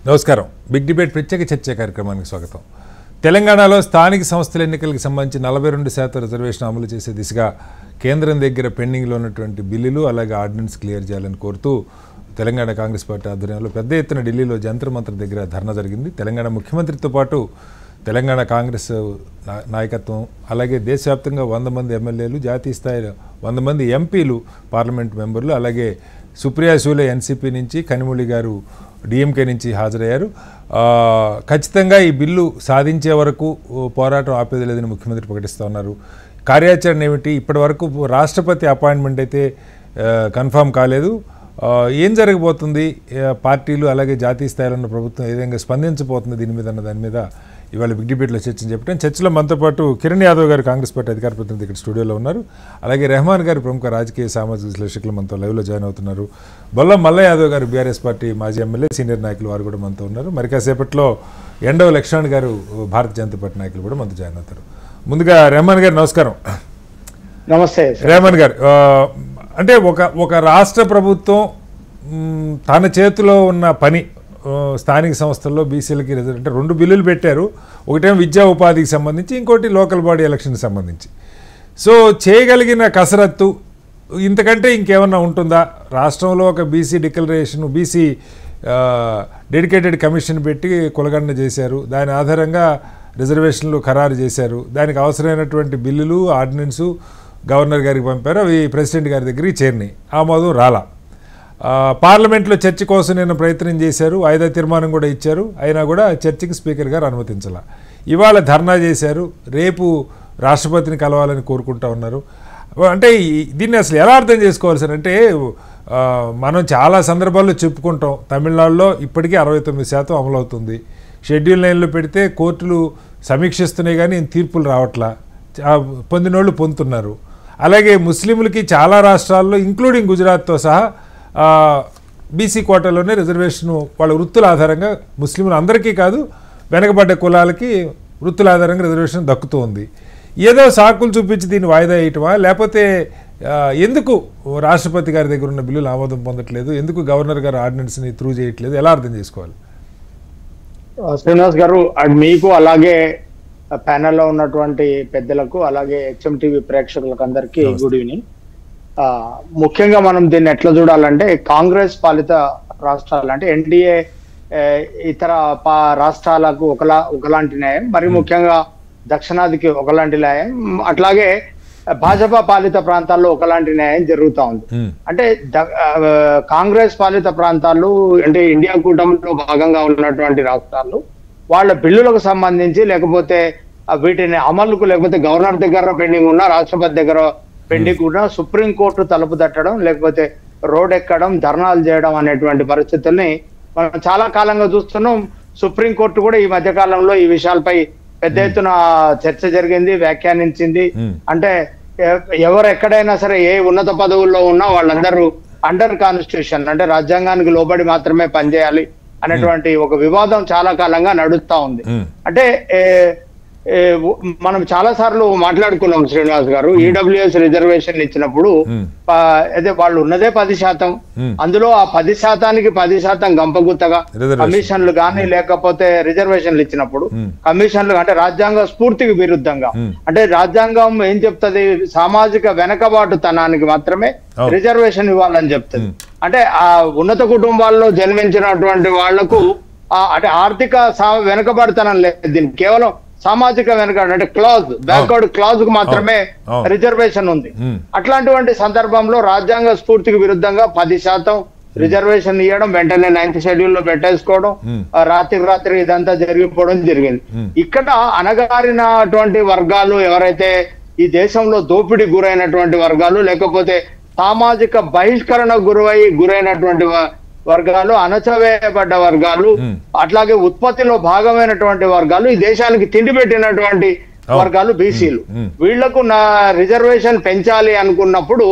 నమస్కారం. Big debate ప్రత్యేక చర్చ కార్యక్రమానికి స్వాగతం. తెలంగాణలో స్థానిక సంస్థల ఎన్నికలకు సంబంధించి 42% రిజర్వేషన్ అమలు చేసే దిశగా కేంద్రం దగ్గర పెండింగ్లో ఉన్నటువంటి బిల్లులు అలాగే ఆర్డినెన్స్ క్లియర్ చేయాలని కోరుతూ తెలంగాణ కాంగ్రెస్ పార్టీ ఆధ్వర్యంలో పెద్ద ఎత్తున ఢిల్లీలో జంతర్ మంతర్ దగ్గర ధర్నా జరిగింది. తెలంగాణ ముఖ్యమంత్రితో పాటు తెలంగాణ కాంగ్రెస్ నాయకత్వం అలాగే దేశవ్యాప్తంగా 100 మంది ఎమ్మెల్యేలు, జాతీయ స్థాయిలో 100 మంది ఎంపీలు, పార్లమెంట్ మెంబర్లు, అలాగే సుప్రియా సూలే ఎన్సీపీ నుంచి, కనిమొళి గారు డిఎంకే నుంచి హాజరయ్యారు. ఖచ్చితంగా ఈ బిల్లు సాధించే వరకు పోరాటం ఆపేది లేదని ముఖ్యమంత్రి ప్రకటిస్తూ ఉన్నారు. కార్యాచరణ ఏమిటి? ఇప్పటి వరకు రాష్ట్రపతి అపాయింట్మెంట్ అయితే కన్ఫామ్ కాలేదు. ఏం జరగబోతుంది? పార్టీలు అలాగే జాతీయ స్థాయిలో ఉన్న ప్రభుత్వం ఏ విధంగా స్పందించబోతుంది దీని మీద అన్న దాని మీద ఇవాళ బిగ్ డిబేట్లో చర్చని చెప్పడం. చర్చలో మనతో పాటు కిరణ్ యాదవ్ గారు కాంగ్రెస్ పార్టీ అధికార ప్రతినిధి ఇక్కడ స్టూడియోలో ఉన్నారు. అలాగే రెహమాన్ గారు ప్రముఖ రాజకీయ సామాజిక విశ్లేషకులు మనతో లైవ్లో జాయిన్ అవుతున్నారు. బొల్ల మల్ల యాదవ్ గారు బీఆర్ఎస్ పార్టీ మాజీ ఎమ్మెల్యే, సీనియర్ నాయకులు వారు కూడా మనతో ఉన్నారు. మరి కాసేపట్లో ఎండవ లక్ష్మణ్ గారు భారతీయ జనతా పార్టీ నాయకులు కూడా మనతో జాయిన్ అవుతారు. ముందుగా రెహమాన్ గారు నమస్కారం. నమస్తే రెహమాన్ గారు, అంటే ఒక రాష్ట్ర ప్రభుత్వం తన చేతిలో ఉన్న పని స్థానిక సంస్థల్లో బీసీలకి అంటే 2 బిల్లులు పెట్టారు. ఒకటేమో విద్యా ఉపాధికి సంబంధించి, ఇంకోటి లోకల్ బాడీ ఎలక్షన్కి సంబంధించి. సో చేయగలిగిన కసరత్తు ఇంతకంటే ఇంకేమన్నా ఉంటుందా? రాష్ట్రంలో ఒక BC declaration, BC dedicated commission పెట్టి కులగణన చేశారు. దాని ఆధారంగా రిజర్వేషన్లు ఖరారు చేశారు. దానికి అవసరమైనటువంటి బిల్లులు, ఆర్డినెన్సు గవర్నర్ గారికి పంపారు. అవి ప్రెసిడెంట్ గారి దగ్గరికి చేరినాయి. ఆమోదం రాలా. పార్లమెంట్లో చర్చ కోసం నేను ప్రయత్నం చేశారు. వాయిదా తీర్మానం కూడా ఇచ్చారు. అయినా కూడా చర్చకి స్పీకర్ గారు అనుమతించాల. ఇవాళ ధర్నా చేశారు. రేపు రాష్ట్రపతిని కలవాలని కోరుకుంటా ఉన్నారు. అంటే దీన్ని అసలు ఎలా అర్థం చేసుకోవాలి సార్? అంటే మనం చాలా సందర్భాల్లో చెప్పుకుంటాం, తమిళనాడులో ఇప్పటికీ 69% అమలవుతుంది. షెడ్యూల్ 9లో పెడితే కోర్టులు సమీక్షిస్తున్నాయి కానీ తీర్పులు రావట్లా, పొందినోళ్ళు పొందుతున్నారు. అలాగే ముస్లింలకి చాలా రాష్ట్రాల్లో ఇంక్లూడింగ్ గుజరాత్తో సహా బీసీ కోటాలోనే రిజర్వేషన్ వాళ్ళ వృత్తుల ఆధారంగా, ముస్లింలు అందరికీ కాదు, వెనకబడ్డ కులాలకి వృత్తుల ఆధారంగా రిజర్వేషన్ దక్కుతూ ఉంది. ఏదో సాకులు చూపించి దీన్ని వాయిదా వేయటమా, లేకపోతే ఎందుకు రాష్ట్రపతి గారి దగ్గర ఉన్న బిల్లులు ఆమోదం పొందట్లేదు, ఎందుకు గవర్నర్ గారు ఆర్డినెన్స్ని త్రూ చేయట్లేదు, ఎలా అర్థం చేసుకోవాలి? శ్రీనివాస్ గారు, మీకు అలాగే ప్యానెల్లో ఉన్నటువంటి పెద్దలకు అలాగే హెచ్ఎంటీవీ ప్రేక్షకులకు అందరికీ గుడ్ ఈవినింగ్. ముఖ్యంగా మనం దీన్ని ఎట్లా చూడాలంటే, కాంగ్రెస్ పాలిత రాష్ట్రాలు అంటే ఎన్డీఏ ఇతర రాష్ట్రాలకు ఒకలాంటి న్యాయం, మరి ముఖ్యంగా దక్షిణాదికి ఒకలాంటి న్యాయం, అట్లాగే భాజపా పాలిత ప్రాంతాల్లో ఒకలాంటి న్యాయం జరుగుతూ ఉంది. అంటే కాంగ్రెస్ పాలిత ప్రాంతాలు అంటే ఇండియా కూటమిలో భాగంగా ఉన్నటువంటి రాష్ట్రాలు వాళ్ళ బిల్లులకు సంబంధించి, లేకపోతే వీటిని అమలుకు, లేకపోతే గవర్నర్ దగ్గర పెండింగ్ ఉన్న, రాష్ట్రపతి దగ్గర పెండింగ్ ఉన్న, సుప్రీంకోర్టు తలుపు తట్టడం, లేకపోతే రోడ్ ఎక్కడం, ధర్నాలు చేయడం అనేటువంటి పరిస్థితుల్ని మనం చాలా కాలంగా చూస్తున్నాం. సుప్రీంకోర్టు కూడా ఈ మధ్య కాలంలో ఈ విషయాలపై పెద్ద ఎత్తున చర్చ జరిగింది, వ్యాఖ్యానించింది. అంటే ఎవరు ఎక్కడైనా సరే ఏ ఉన్నత పదవుల్లో ఉన్నా వాళ్ళందరూ అండర్ కాన్స్టిట్యూషన్ అంటే రాజ్యాంగానికి లోబడి మాత్రమే పనిచేయాలి అనేటువంటి ఒక వివాదం చాలా కాలంగా నడుస్తా ఉంది. అంటే మనం చాలా సార్లు మాట్లాడుకున్నాం శ్రీనివాస్ గారు, ఈడబ్ల్యూఎస్ రిజర్వేషన్లు ఇచ్చినప్పుడు అదే వాళ్ళు ఉన్నదే 10%, అందులో ఆ 10%కి 10% గంపగుత్తగా కమిషన్లు కానీ లేకపోతే రిజర్వేషన్లు ఇచ్చినప్పుడు కమిషన్లు అంటే రాజ్యాంగ స్ఫూర్తికి విరుద్ధంగా, అంటే రాజ్యాంగం ఏం చెప్తుంది, సామాజిక వెనకబాటుతనానికి మాత్రమే రిజర్వేషన్ ఇవ్వాలని చెప్తుంది. అంటే ఆ ఉన్నత కుటుంబాల్లో జన్మించినటువంటి వాళ్లకు అంటే ఆర్థిక వెనకబాటుతనం లేదు, దీనికి కేవలం సామాజిక వెనకబడి అంటే బ్యాక్వర్డ్ క్లాజ్ కు మాత్రమే రిజర్వేషన్ ఉంది. అట్లాంటి సందర్భంలో రాజ్యాంగ స్ఫూర్తికి విరుద్ధంగా 10% రిజర్వేషన్ ఇవ్వడం, వెంటనే 9th షెడ్యూల్ పెట్టేసుకోవడం, రాత్రి ఇదంతా జరిగిపోవడం జరిగింది. ఇక్కడ అణగారినటువంటి వర్గాలు ఎవరైతే ఈ దేశంలో దోపిడీ గురైనటువంటి వర్గాలు, లేకపోతే సామాజిక బహిష్కరణ గురైనటువంటి వర్గాలు, అణచవేయబడ్డ వర్గాలు, అట్లాగే ఉత్పత్తిలో భాగమైనటువంటి వర్గాలు, ఈ దేశానికి తిండి పెట్టినటువంటి వర్గాలు బీసీలు, వీళ్లకు నా రిజర్వేషన్ పెంచాలి అనుకున్నప్పుడు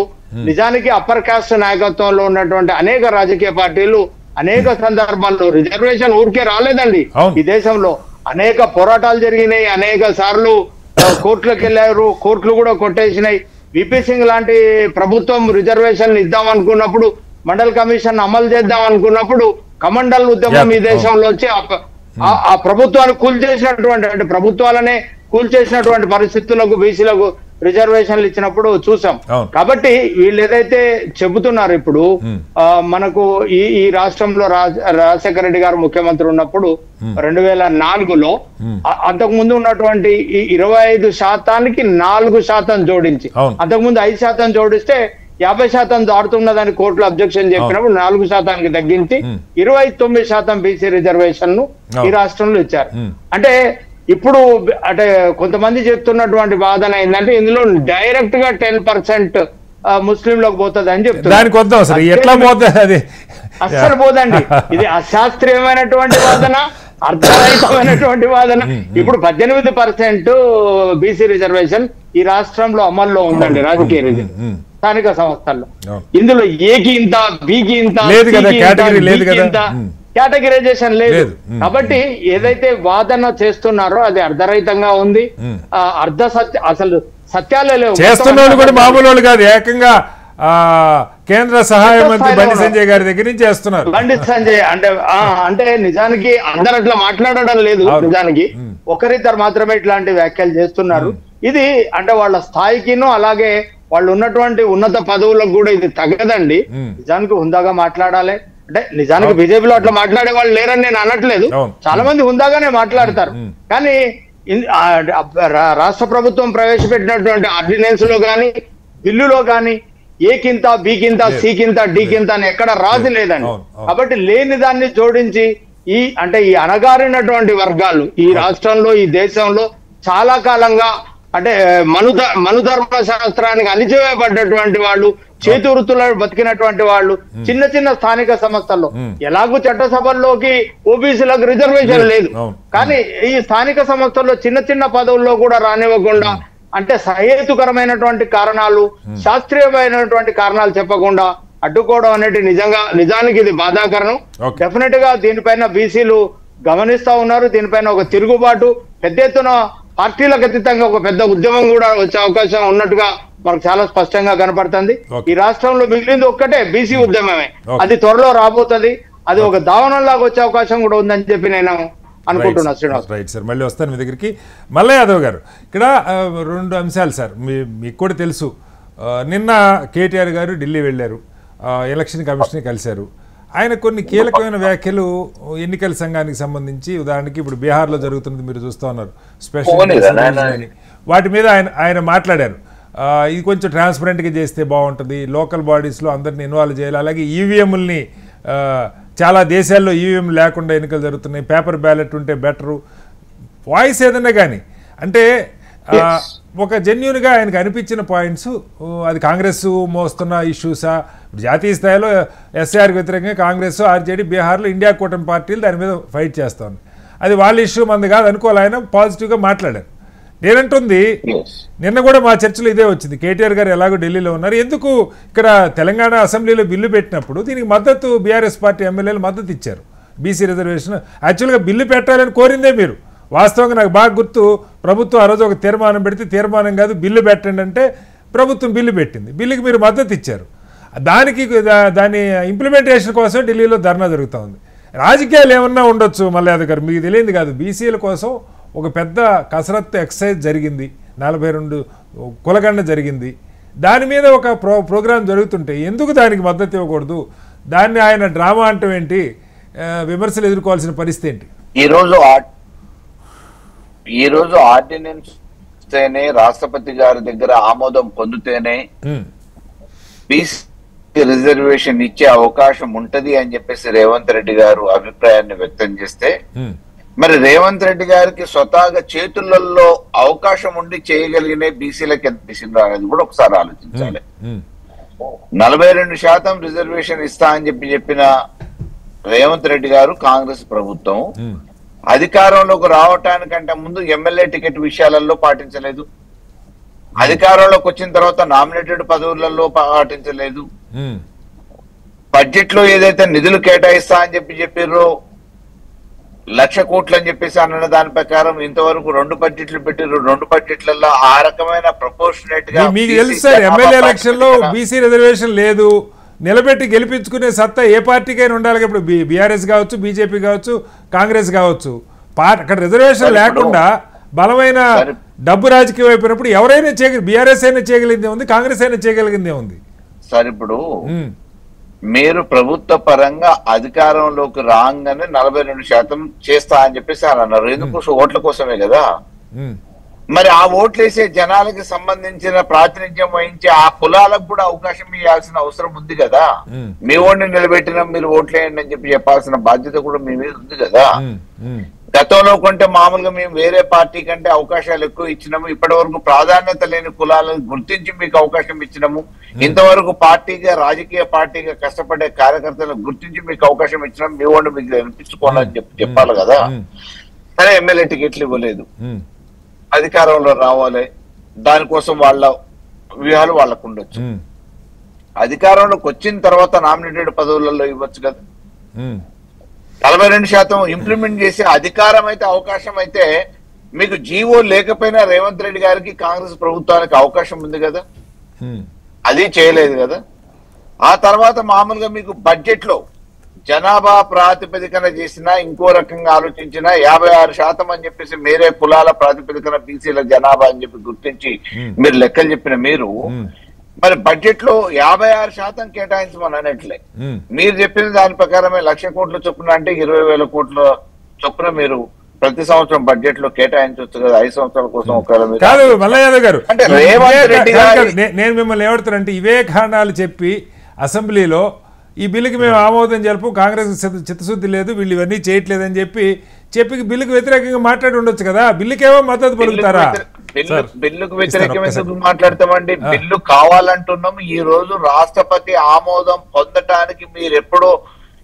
నిజానికి అప్పర్ కాస్ట్ నాయకత్వంలో ఉన్నటువంటి అనేక రాజకీయ పార్టీలు అనేక సందర్భాల్లో రిజర్వేషన్ ఊరికే రాలేదండి. ఈ దేశంలో అనేక పోరాటాలు జరిగినాయి, అనేక సార్లు కోర్టులకు వెళ్ళారు, కోర్టులు కూడా కొట్టేసినాయి. విపి సింగ్ లాంటి ప్రభుత్వం రిజర్వేషన్ ఇద్దాం అనుకున్నప్పుడు, మండల్ కమిషన్ అమలు చేద్దాం అనుకున్నప్పుడు కమండల్ ఉద్యమం ఈ దేశంలో వచ్చి ఆ ప్రభుత్వాన్ని కూల్చేసినటువంటి అంటే ప్రభుత్వాలనే కూల్చేసినటువంటి పరిస్థితులకు బీసీలకు రిజర్వేషన్లు ఇచ్చినప్పుడు చూసాం. కాబట్టి వీళ్ళు ఏదైతే చెబుతున్నారు ఇప్పుడు మనకు ఈ రాష్ట్రంలో రాజశేఖర రెడ్డి గారు ముఖ్యమంత్రి ఉన్నప్పుడు 2004లో అంతకు ముందు ఉన్నటువంటి ఈ 25% 4% జోడించి, అంతకుముందు 5% జోడిస్తే 50% దాటుతున్నదని కోర్టులో అబ్జెక్షన్ చెప్పినప్పుడు 4% తగ్గించి 29% బీసీ రిజర్వేషన్ ను ఈ రాష్ట్రంలో ఇచ్చారు. అంటే ఇప్పుడు అంటే కొంతమంది చెప్తున్నటువంటి వాదన ఏంటంటే ఇందులో డైరెక్ట్ గా 10% ముస్లింలకు పోతుంది అని చెప్తున్నారు. అస్సలు పోదండి. ఇది అశాస్త్రీయమైనటువంటి వాదన, అర్థరహితమైనటువంటి వాదన. ఇప్పుడు 18% బీసీ రిజర్వేషన్ ఈ రాష్ట్రంలో అమల్లో ఉందండి రాజకీయ రిజర్వేషన్ స్థానిక సంస్థల్లో. ఇందులో ఏకి ఇంత, బీకి ఇంత, కేటగిరైజేషన్ లేదు. కాబట్టి ఏదైతే వాదన చేస్తున్నారో అది అర్ధరహితంగా ఉంది. అసలు సత్యాలే లేవు. చేస్తున్న కూడా మామూలు కాదు, ఏకంగా కేంద్ర సహాయ మంత్రి బండి సంజయ్ గారి దగ్గర నుంచి చేస్తున్నారు. బండి సంజయ్ అంటే నిజానికి అందరు అట్లా మాట్లాడడం లేదు. నిజానికి ఒకరిద్దరు మాత్రమే ఇట్లాంటి వ్యాఖ్యలు చేస్తున్నారు. ఇది అంటే వాళ్ళ స్థాయికిను అలాగే వాళ్ళు ఉన్నటువంటి ఉన్నత పదవులకు కూడా ఇది తగ్గదండి. నిజానికి హుందాగా మాట్లాడాలి. అంటే నిజానికి బీజేపీలో అట్లా మాట్లాడే వాళ్ళు లేరని నేను అనట్లేదు, చాలా మంది హుందాగానే మాట్లాడతారు. కానీ రాష్ట్ర ప్రభుత్వం ప్రవేశపెట్టినటువంటి ఆర్డినెన్స్ లో గాని బిల్లులో గాని ఏకింత, బీకింత, సీకింత, డీకింత అని ఎక్కడ రాజు లేదండి. కాబట్టి లేని దాన్ని జోడించి ఈ అణగారినటువంటి వర్గాలు ఈ రాష్ట్రంలో ఈ దేశంలో చాలా కాలంగా అంటే మనుధర్మ శాస్త్రానికి అణిచివేయబడ్డటువంటి వాళ్ళు, చేతి వృత్తులను బతికినటువంటి వాళ్ళు చిన్న చిన్న స్థానిక సంస్థల్లో ఎలాగూ చట్టసభల్లోకి ఓబీసీలకు రిజర్వేషన్ లేదు, కానీ ఈ స్థానిక సంస్థల్లో చిన్న చిన్న పదవుల్లో కూడా రానివ్వకుండా అంటే సహేతుకరమైనటువంటి కారణాలు, శాస్త్రీయమైనటువంటి కారణాలు చెప్పకుండా అడ్డుకోవడం అనేది నిజానికి ఇది బాధాకరం. డెఫినెట్ గా దీనిపైన బీసీలు గమనిస్తా ఉన్నారు. దీనిపైన ఒక తిరుగుబాటు పెద్ద ఎత్తున పార్టీలకు అతీతంగా ఒక పెద్ద ఉద్యమం కూడా వచ్చే అవకాశం ఉన్నట్టుగా మనకు చాలా స్పష్టంగా కనపడుతుంది. ఈ రాష్ట్రంలో మిగిలింది ఒక్కటే బీసీ ఉద్యమమే. అది త్వరలో రాబోతుంది. అది ఒక దావనంలాగా వచ్చే అవకాశం కూడా ఉందని చెప్పి నేను అనుకుంటున్నా. శ్రీనివాస్ రైట్ సార్, మళ్ళీ వస్తాను మీ దగ్గరికి. మల్ల యాదవ్ గారు, ఇక్కడ 2 అంశాలు సార్, మీకు కూడా తెలుసు. నిన్న కేటీఆర్ గారు ఢిల్లీ వెళ్ళారు, ఎలక్షన్ కమిషన్ కలిశారు. ఆయన కొన్ని కీలకమైన వ్యాఖ్యలు ఎన్నికల సంఘానికి సంబంధించి, ఉదాహరణకి ఇప్పుడు బీహార్లో జరుగుతున్నది మీరు చూస్తూ ఉన్నారు, స్పెషల్ వాటి మీద ఆయన మాట్లాడారు. ఇది కొంచెం ట్రాన్స్పరెంట్గా చేస్తే బాగుంటుంది, లోకల్ బాడీస్లో అందరిని ఇన్వాల్వ్ చేయాలి, అలాగే ఈవీఎంలని చాలా దేశాల్లో ఈవీఎం లేకుండా ఎన్నికలు జరుగుతున్నాయి, పేపర్ బ్యాలెట్ ఉంటే బెటరు, వాయిస్ ఏదన్నా కానీ అంటే ఒక జెన్యూన్గా ఆయనకు అనిపించిన పాయింట్స్. అది కాంగ్రెస్ మోస్తున్న ఇష్యూసా, జాతీయ స్థాయిలో ఎస్ఐఆర్కి వ్యతిరేకంగా కాంగ్రెస్, ఆర్జేడీ, బీహార్లో ఇండియా కూటమి పార్టీలు దాని మీద ఫైట్ చేస్తూ ఉన్నాయి. అది వాళ్ళ ఇష్యూ మంది కాదు అనుకోవాలి. ఆయన పాజిటివ్గా మాట్లాడారు. నేనంటుంది నిన్న కూడా మా చర్చలో ఇదే వచ్చింది. కేటీఆర్ గారు ఎలాగో ఢిల్లీలో ఉన్నారు, ఎందుకు ఇక్కడ తెలంగాణ అసెంబ్లీలో బిల్లు పెట్టినప్పుడు దీనికి మద్దతు బీఆర్ఎస్ పార్టీ ఎమ్మెల్యేలు మద్దతు ఇచ్చారు. బీసీ రిజర్వేషన్ యాక్చువల్గా బిల్లు పెట్టాలని కోరిందే మీరు. వాస్తవంగా నాకు బాగా గుర్తు, ప్రభుత్వం ఆ రోజు ఒక తీర్మానం పెడితే తీర్మానం కాదు బిల్లు పెట్టండి అంటే ప్రభుత్వం బిల్లు పెట్టింది, బిల్లుకి మీరు మద్దతు ఇచ్చారు. దాని ఇంప్లిమెంటేషన్ కోసం ఢిల్లీలో ధర్నా జరుగుతూ ఉంది. రాజకీయాలు ఏమన్నా ఉండొచ్చు మల్ల యాదవ్ గారు, మీకు తెలియదు కాదు. బీసీల కోసం ఒక పెద్ద కసరత్తు ఎక్సర్సైజ్ జరిగింది, 42 కులగండ జరిగింది. దాని మీద ఒక ప్రోగ్రాం జరుగుతుంటే ఎందుకు దానికి మద్దతు ఇవ్వకూడదు? దాన్ని ఆయన డ్రామా అంటాం ఏంటి? విమర్శలు ఎదుర్కోవాల్సిన పరిస్థితి ఏంటి? ఈరోజు ఆర్డినెన్స్ రాష్ట్రపతి గారి దగ్గర ఆమోదం పొందితేనే బీసీ రిజర్వేషన్ ఇచ్చే అవకాశం ఉంటది అని చెప్పేసి రేవంత్ రెడ్డి గారు అభిప్రాయాన్ని వ్యక్తం చేస్తే, మరి రేవంత్ రెడ్డి గారికి స్వతహాగా చేతులలో అవకాశం ఉండి చేయగలిగిన బీసీలకు ఎంత ఇచ్చిండ్రు అనేది కూడా ఒకసారి ఆలోచించాలి. 42% రిజర్వేషన్ ఇస్తా అని చెప్పిన రేవంత్ రెడ్డి గారు కాంగ్రెస్ ప్రభుత్వం అధికారంలోకి రావటానికంటే ముందు ఎమ్మెల్యే టికెట్ విషయాలలో పాటించలేదు, అధికారంలోకి వచ్చిన తర్వాత నామినేటెడ్ పదవులలో పాటించలేదు, బడ్జెట్ లో ఏదైతే నిధులు కేటాయిస్తా అని చెప్పారో 1,00,000 కోట్లు అని చెప్పేసి అన్న దాని ప్రకారం ఇంతవరకు 2 బడ్జెట్లు పెట్టారు. 2 బడ్జెట్లలో ఆ రకమైన ప్రపోర్షనేట్ గా మీకు తెలుసు సార్, ఎమ్మెల్యే ఎలక్షన్ లో బీసీ రిజర్వేషన్ లేదు, నిలబెట్టి గెలిపించుకునే సత్తా ఏ పార్టీకైనా ఉండాలి. ఇప్పుడు బీఆర్ఎస్ కావచ్చు, బీజేపీ కావచ్చు, కాంగ్రెస్ కావచ్చు. అక్కడ రిజర్వేషన్ లేకుండా బలమైన డబ్బు రాజకీయం అయిపోయినప్పుడు ఎవరైనా బీఆర్ఎస్ అయినా చేయగలిగిందే ఉంది, కాంగ్రెస్ అయినా చేయగలిగిందే ఉంది. సార్ ఇప్పుడు మీరు ప్రభుత్వ పరంగా అధికారంలోకి రాగానే 42% చేస్తా అని చెప్పేసి అన్నారు. ఎందుకు? ఓట్ల కోసమే కదా. మరి ఆ ఓట్లేసే జనాలకి సంబంధించిన ప్రాతినిధ్యం వహించే ఆ కులాలకు కూడా అవకాశం ఇవ్వాల్సిన అవసరం ఉంది కదా. మీ ఓడిని నిలబెట్టినా మీరు ఓట్లేయండి అని చెప్పి చెప్పాల్సిన బాధ్యత కూడా మీ మీద ఉంది కదా. గతంలో కంటే మామూలుగా మేము వేరే పార్టీ కంటే అవకాశాలు ఎక్కువ ఇచ్చినాము. ఇప్పటి వరకు ప్రాధాన్యత లేని కులాలను గుర్తించి మీకు అవకాశం ఇచ్చినాము. ఇంతవరకు పార్టీగా, రాజకీయ పార్టీగా కష్టపడే కార్యకర్తలను గుర్తించి మీకు అవకాశం ఇచ్చినాము. మీ ఓడిని మీకు వినిపించుకోవాలని చెప్పాలి కదా. సరే, ఎమ్మెల్యే టికెట్లు ఇవ్వలేదు, అధికారంలో రావాలి, దానికోసం వాళ్ళ వ్యూహాలు వాళ్ళకు ఉండొచ్చు. అధికారంలోకి వచ్చిన తర్వాత నామినేటెడ్ పదవులలో ఇవ్వచ్చు కదా. 42% ఇంప్లిమెంట్ చేసే అధికారం అయితే, అవకాశం అయితే మీకు జీవో లేకపోయినా రేవంత్ రెడ్డి గారికి, కాంగ్రెస్ ప్రభుత్వానికి అవకాశం ఉంది కదా. అది చేయలేదు కదా. ఆ తర్వాత మామూలుగా మీకు బడ్జెట్ లో జనాభా ప్రాతిపదికన చేసినా, ఇంకో రకంగా ఆలోచించినా 56% అని చెప్పేసి మీరే కులాల ప్రాతిపదికన బీసీల జనాభా అని చెప్పి గుర్తించి మీరు లెక్కలు చెప్పిన మీరు, మరి బడ్జెట్ లో 56% కేటాయించమని అనట్లే. మీరు చెప్పిన దాని ప్రకారమే 1,00,000 కోట్ల చొప్పున అంటే 20,000 కోట్ల చొప్పున మీరు ప్రతి సంవత్సరం బడ్జెట్ లో కేటాయించవచ్చు కదా. 5 సంవత్సరాల కోసం ఒకవేళ కాదు. మల్లయ్య గారు, అంటే రేవంత్ రెడ్డి గారు, నేను మిమ్మల్ని ఏమంటారంటే ఇవే కారణాలు చెప్పి అసెంబ్లీలో ఈ బిల్లుకి మేము ఆమోదం జరుపు, కాంగ్రెస్ చిత్తశుద్ధి లేదు, వీళ్ళు ఇవన్నీ చేయట్లేదని చెప్పి బిల్లుకు వ్యతిరేకంగా మాట్లాడి ఉండొచ్చు కదా. బిల్లుకేమో మద్దతు పలుకుతారా? బిల్లుకు వ్యతిరేకంగా మాట్లాడతామండి. బిల్లు కావాలంటున్నాం. ఈ రోజు రాష్ట్రపతి ఆమోదం పొందటానికి మీరు ఎప్పుడో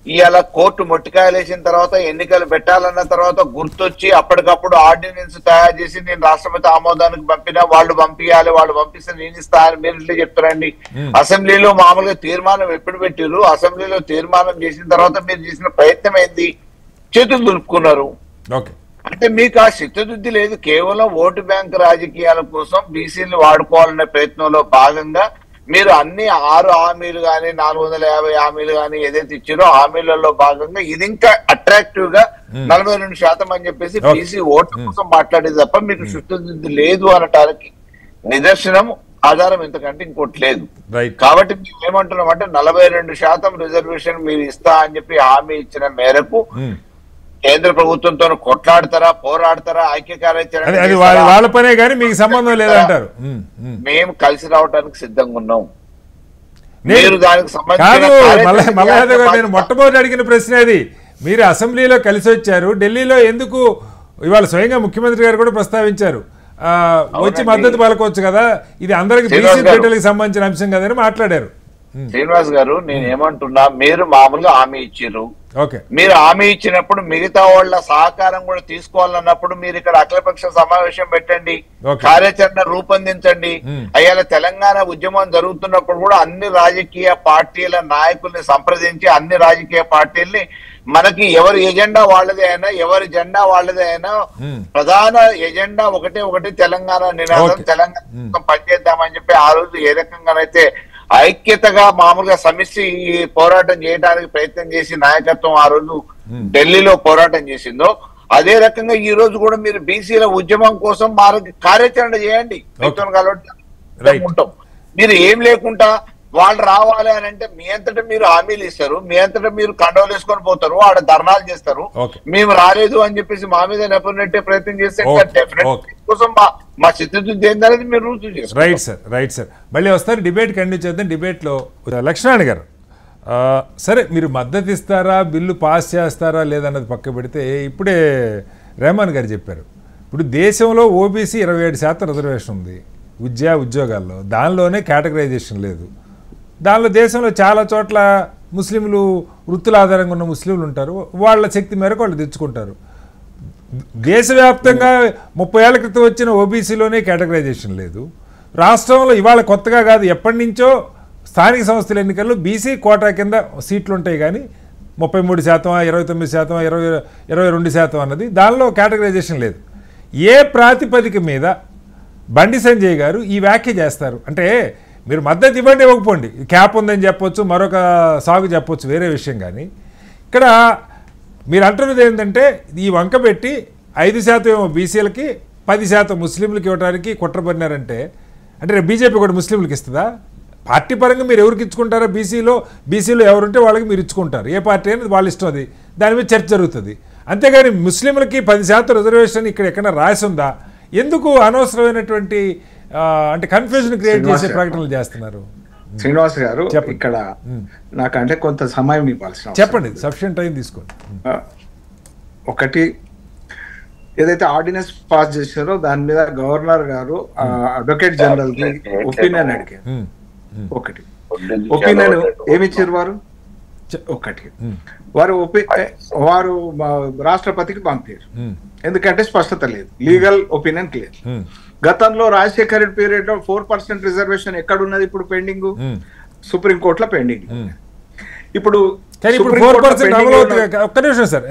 ఇవాళ కోర్టు మొట్టికాయలు వేసిన తర్వాత, ఎన్నికలు పెట్టాలన్న తర్వాత గుర్తొచ్చి అప్పటికప్పుడు ఆర్డినెన్స్ తయారు చేసి నేను రాష్ట్రపతి ఆమోదానికి పంపినా, వాళ్ళు పంపించాలి, వాళ్ళు పంపిస్తే నేను ఇస్తా అని మీరు ఇట్లా చెప్తారండి. అసెంబ్లీలో మామూలుగా తీర్మానం ఎప్పుడు పెట్టారు? అసెంబ్లీలో తీర్మానం చేసిన తర్వాత మీరు చేసిన ప్రయత్నం ఏంది? చేతులు దులుపుకున్నారు. అంటే మీకు ఆ చిత్తశుద్ధి లేదు. కేవలం ఓటు బ్యాంక్ రాజకీయాల కోసం బీసీలు వాడుకోవాలనే ప్రయత్నంలో భాగంగా మీరు అన్ని 6 హామీలు కానీ 450 హామీలు కానీ ఏదైతే ఇచ్చారో హామీలలో భాగంగా ఇది ఇంకా అట్రాక్టివ్ గా 42% అని చెప్పేసి బీసీ ఓట్ల కోసం మాట్లాడేది తప్ప మీకు చిత్తశుద్ధి లేదు అనటానికి నిదర్శనం, ఆధారం ఇంతకంటే ఇంకోటి లేదు. కాబట్టి మేము ఏమంటున్నాం అంటే 42% రిజర్వేషన్ మీరు ఇస్తా అని చెప్పి హామీ ఇచ్చిన మేరకు కేంద్ర ప్రభుత్వంతో కొట్లాడతారా, పోరాడతారా, ఐక్య కార్యాచరణ వాళ్ళ పనే కానీ మీకు సంబంధం లేదంటారు. మేము కలిసి రావడానికి సిద్ధంగా ఉన్నాం. మీరు దానికి నేను మొట్టమొదటి అడిగిన ప్రశ్న అది. మీరు అసెంబ్లీలో కలిసి వచ్చారు, ఢిల్లీలో ఎందుకు ఇవాళ స్వయంగా ముఖ్యమంత్రి గారు కూడా ప్రస్తావించారు, వచ్చి మద్దతు పలకొచ్చు కదా, ఇది అందరికి బీసీ బిడ్డలకు సంబంధించిన అంశం కదని మాట్లాడారు. శ్రీనివాస్ గారు, నేను ఏమంటున్నా, మీరు మామూలుగా హామీ ఇచ్చారు. మీరు హామీ ఇచ్చినప్పుడు మిగతా వాళ్ళ సహకారం కూడా తీసుకోవాలన్నప్పుడు మీరు ఇక్కడ అఖిలపక్ష సమావేశం పెట్టండి, కార్యాచరణ రూపొందించండి. అయ్యాల తెలంగాణ ఉద్యమం జరుగుతున్నప్పుడు కూడా అన్ని రాజకీయ పార్టీల నాయకుల్ని సంప్రదించి అన్ని రాజకీయ పార్టీల్ని మనకి ఎవరి ఎజెండా వాళ్ళదే అయినా, ఎవరి జెండా వాళ్ళదే అయినా ప్రధాన ఎజెండా ఒకటే తెలంగాణ నినాదం, తెలంగాణ పనిచేద్దామని చెప్పి ఆ రోజు ఏ రకంగానైతే ఐక్యతగా మామూలుగా సమిష్టి పోరాటం చేయడానికి ప్రయత్నం చేసి నాయకత్వం ఆ రోజు ఢిల్లీలో పోరాటం చేసిందో, అదే రకంగా ఈ రోజు కూడా మీరు బీసీల ఉద్యమం కోసం కార్యాచరణ చేయండి. ఉంటాం. మీరు ఏం లేకుండా వాళ్ళు రావాలి అని అంటే మీ అంతటా మీరు హామీలు ఇస్తారు, మీ అంతటా మీరు కండోలు వేసుకొని పోతారు, ఆడ ధర్నాలు చేస్తారు. మేము రాలేదు అని చెప్పేసి మా మీద నెపనెట్టే ప్రయత్నం చేస్తే డెఫినెట్ కోసం మా చిత్తశుద్ధి ఏందనేది మీరు రుజువు చేస్తారు. Right sir. మళ్ళీ వస్తారు, డిబేట్ కంటిన్యూ చేద్దాం. డిబేట్లో లక్ష్మణ్ గారు, సరే మీరు మద్దతు ఇస్తారా, బిల్లు పాస్ చేస్తారా లేదన్నది పక్క పెడితే, ఇప్పుడే రెహమాన్ గారు చెప్పారు, ఇప్పుడు దేశంలో ఓబీసీ 27% రిజర్వేషన్ ఉంది ఉద్యోగాల్లో, దానిలోనే కేటగరైజేషన్ లేదు. దానిలో దేశంలో చాలా చోట్ల ముస్లింలు, వృత్తుల ఆధారంగా ఉన్న ముస్లింలు ఉంటారు, వాళ్ళ శక్తి మేరకు వాళ్ళు తెచ్చుకుంటారు. దేశవ్యాప్తంగా 30 ఏళ్ల క్రితం వచ్చిన ఓబీసీలోనే కేటగరైజేషన్ లేదు. రాష్ట్రంలో ఇవాళ కొత్తగా కాదు, ఎప్పటి నుంచో స్థానిక సంస్థల ఎన్నికల్లో బీసీ కోటా కింద సీట్లు ఉంటాయి, కానీ 33%, 29%, 22% అన్నది దానిలో కేటగరైజేషన్ లేదు. ఏ ప్రాతిపదిక మీద బండి సంజయ్ గారు ఈ వ్యాఖ్య చేస్తారు? అంటే మీరు మద్దతు ఇవ్వండి ఇవ్వకపోండి, క్యాప్ ఉందని చెప్పొచ్చు, మరొక సాగు చెప్పొచ్చు, వేరే విషయం. కానీ ఇక్కడ మీరు అంటున్నది ఏంటంటే ఈ వంక పెట్టి 5% ఏమో బీసీలకి 10% ముస్లింలకు ఇవ్వడానికి కుట్రపడినారంటే, అంటే రేపు బీజేపీ కూడా ముస్లింలకు ఇస్తుందా? పార్టీ పరంగా మీరు ఎవరికి ఇచ్చుకుంటారో బీసీలో ఎవరుంటే వాళ్ళకి మీరు ఇచ్చుకుంటారు, ఏ పార్టీ అనేది వాళ్ళ ఇష్టం, అది దాని మీద చర్చ జరుగుతుంది. అంతేగాని ముస్లింలకి 10% రిజర్వేషన్ ఇక్కడ ఎక్కడ రాసి ఉందా? ఎందుకు అనవసరమైనటువంటి అంటే కన్ఫ్యూజన్ క్రియేట్ చేసే ప్రకటనలు చేస్తున్నారు? శ్రీనివాస్ గారు ఇక్కడ నాకంటే కొంత సమయం ఇవ్వాల్సిన, చెప్పండి, సఫిషియెంట్ టైం తీసుకోండి. ఒకటి, ఏదైతే ఆర్డినెన్స్ పాస్ చేశారో దాని మీద గవర్నర్ గారు అడ్వకేట్ జనరల్ కి ఒపీనియన్ అడిగారు. ఒకటి ఒపీనియన్ ఏమిచ్చారు వారు? ఒకటి వారు రాష్ట్రపతికి పంపారు, ఎందుకంటే స్పష్టత లేదు, లీగల్ ఒపీనియన్ క్లియర్. గతంలో రాజశేఖర్ రెడ్డి పీరియడ్ లో 4% రిజర్వేషన్ ఎక్కడ ఉన్నది? ఇప్పుడు పెండింగ్ సుప్రీంకోర్టులో పెండింగ్. ఇప్పుడు ఒక్క నిమిషం సార్,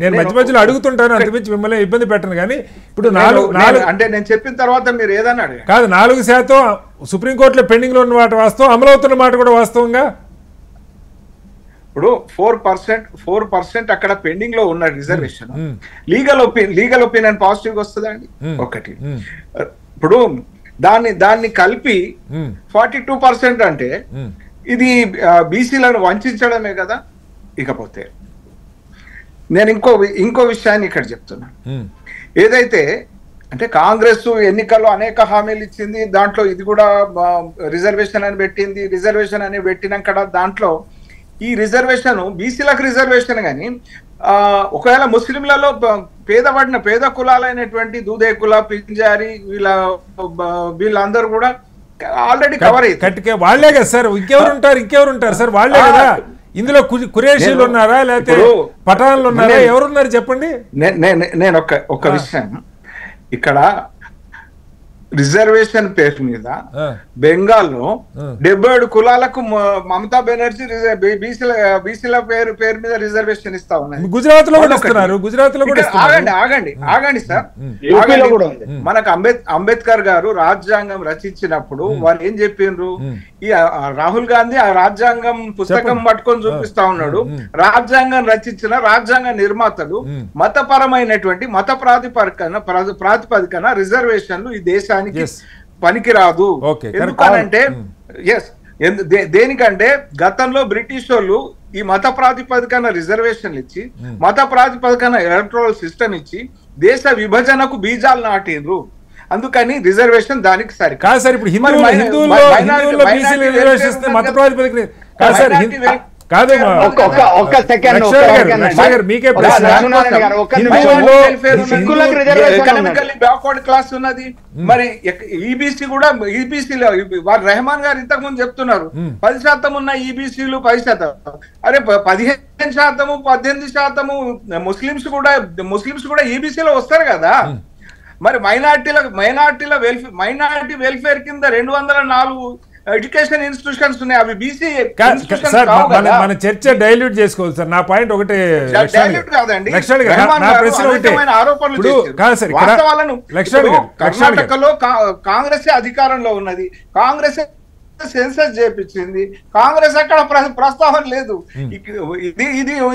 నేను మధ్య మధ్యలో అడుగుతుంటాను, అంతమించి మిమ్మల్ని ఇబ్బంది పెట్టను. కానీ ఇప్పుడు అంటే నేను చెప్పిన తర్వాత మీరు ఏదన్నా అడిగారు కాదు, 4% సుప్రీంకోర్టులో పెండింగ్ లో ఉన్న మాట వాస్తవం, అమలవుతున్న మాట కూడా వాస్తవంగా. ఇప్పుడు 4% అక్కడ పెండింగ్ లో ఉన్న రిజర్వేషన్ లీగల్ ఒపీనియన్ పాజిటివ్ వస్తుందా అండి? ఒకటి. ఇప్పుడు దాన్ని కలిపి 42% అంటే ఇది బీసీలను వంచడమే కదా. ఇకపోతే నేను ఇంకో విషయాన్ని ఇక్కడ చెప్తున్నా. ఏదైతే అంటే కాంగ్రెస్ ఎన్నికల్లో అనేక హామీలు ఇచ్చింది, దాంట్లో ఇది కూడా రిజర్వేషన్ అని పెట్టింది. రిజర్వేషన్ అని పెట్టినాక దాంట్లో ఈ రిజర్వేషన్ బీసీలకు రిజర్వేషన్ కానీ ఒకవేళ ముస్లింలలో పేద కులాలైనటువంటి దూదే కుల, పింజారి వీళ్ళందరూ కూడా ఆల్రెడీ కవర్ అయ్యి వాళ్లే కదా సార్, ఇంకెవరు ఉంటారు సార్? వాళ్లే కదా. ఇందులో కురేషీలు ఉన్నారా, లేకపోతే పఠాన్లు ఉన్నారా, ఎవరున్నారు చెప్పండి. నేను ఒక విషయం, ఇక్కడ రిజర్వేషన్ పేరు మీద బెంగాల్లో 77 కులాలకు మమతా బెనర్జీ బీసీల పేరు మీద రిజర్వేషన్ ఇస్తా ఉన్నాయి. గుజరాత్ లో కూడా ఇస్తున్నారు. ఆగండి సార్, మనకు అంబేద్కర్ గారు రాజ్యాంగం రచించినప్పుడు వారు ఏం చెప్పిండ్రు? ఈ రాహుల్ గాంధీ ఆ రాజ్యాంగం పుస్తకం పట్టుకొని చూపిస్తా ఉన్నాడు. రాజ్యాంగం రచించిన రాజ్యాంగ నిర్మాతలు మతపరమైనటువంటి మత ప్రాతిపదికన రిజర్వేషన్లు ఈ దేశానికి పనికిరాదు. ఎందుకనంటే దేనికంటే గతంలో బ్రిటిష్ వాళ్ళు ఈ మత ప్రాతిపదికన రిజర్వేషన్లు ఇచ్చి, మత ప్రాతిపదికన ఎలక్టోరల్ సిస్టమ్ ఇచ్చి దేశ విభజనకు బీజాలు నాటిండ్రు. అందుకని రిజర్వేషన్ దానికి సరి కాదు సార్. ఇప్పుడు ఒక్క సెకండ్ మీకే బ్యాక్వర్డ్ క్లాస్ ఉన్నది. మరి ఈబీసీ కూడా ఈబీసీలో వారు రెహమాన్ గారు ఇంతకు ముందు చెప్తున్నారు 10% ఉన్న ఈబీసీలు 10%. అరే 15%, 18% ముస్లిమ్స్ కూడా ఈబీసీలో వస్తారు కదా. మరి మైనారిటీ వెల్ఫేర్ కింద 204 ఎడ్యుకేషన్ ఇన్స్టిట్యూషన్స్ ఉన్నాయి. అవి బీసీ మన చర్చ డైల్యూట్ చేసుకోవాలి సార్. నా పాయింట్ ఒకటే, కర్ణాటకలో కాంగ్రెస్ అధికారంలో ఉన్నది, కాంగ్రెస్ సెన్సస్ చేపించింది, కాంగ్రెస్ అక్కడ ప్రస్తావన లేదు.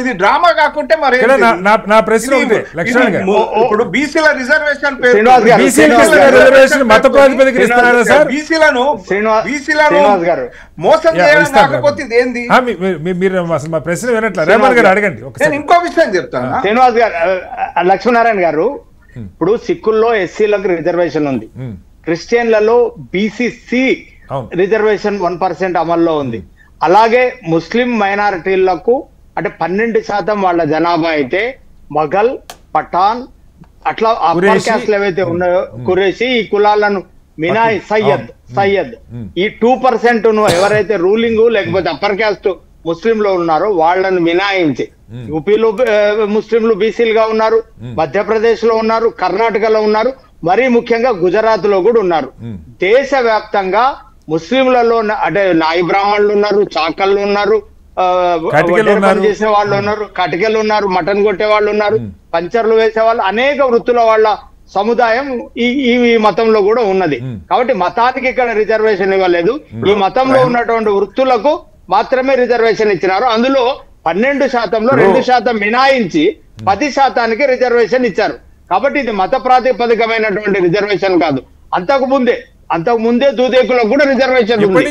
ఇది డ్రామా కాకుంటే మరి నా ప్రశ్న ఇప్పుడు బీసీల రిజర్వేషన్ మత ప్రాతిపదికన ఇస్తున్నారా సార్? బీసీలను మోసం చేయడం కాకపోతే ఇది ఏంది? మీరు మా ప్రశ్న వినట్లా. రేవంత్ గారు అడగండి. నేను ఇంకో విషయం చెప్తాను. శ్రీనివాస్ గారు, లక్ష్మీనారాయణ గారు, ఇప్పుడు సిక్కుల్లో ఎస్సీలకు రిజర్వేషన్ ఉంది, క్రిస్టియన్లలో బీసీసీ రిజర్వేషన్ 1% అమల్లో ఉంది. అలాగే ముస్లిం మైనారిటీలకు అంటే 12% వాళ్ళ జనాభా అయితే మొఘల్, పఠాన్ అట్లా అప్పర్ క్యాస్ట్లు ఏవైతే ఉన్నాయో కురేషి, ఈ కులాలను మినాయి సయ్యద్ ఈ 2% ఎవరైతే రూలింగ్ లేకపోతే అప్పర్ క్యాస్ట్ ముస్లింలు ఉన్నారో వాళ్ళను మినాయించి యూపీలో ముస్లింలు బీసీలుగా ఉన్నారు, మధ్యప్రదేశ్ లో ఉన్నారు, కర్ణాటకలో ఉన్నారు, మరీ ముఖ్యంగా గుజరాత్ లో కూడా ఉన్నారు. దేశవ్యాప్తంగా ముస్లింలలో అంటే నాయి బ్రాహ్మణులు ఉన్నారు, చాకళ్ళు ఉన్నారు, చేసే వాళ్ళు ఉన్నారు, కటికలు ఉన్నారు, మటన్ కొట్టే వాళ్ళు ఉన్నారు, పంచర్లు వేసే వాళ్ళు, అనేక వృత్తుల వాళ్ళ సముదాయం ఈ మతంలో కూడా ఉన్నది. కాబట్టి మతానికి ఇక్కడ రిజర్వేషన్ ఇవ్వలేదు. ఈ మతంలో ఉన్నటువంటి వృత్తులకు మాత్రమే రిజర్వేషన్ ఇచ్చినారు. అందులో 12%లో 2% మినాయించి 10%కి రిజర్వేషన్ ఇచ్చారు. కాబట్టి ఇది మత ప్రాతిపదికమైనటువంటి రిజర్వేషన్ కాదు. అంతకు ముందే దూదేకులకు కూడా రిజర్వేషన్ ఎప్పటి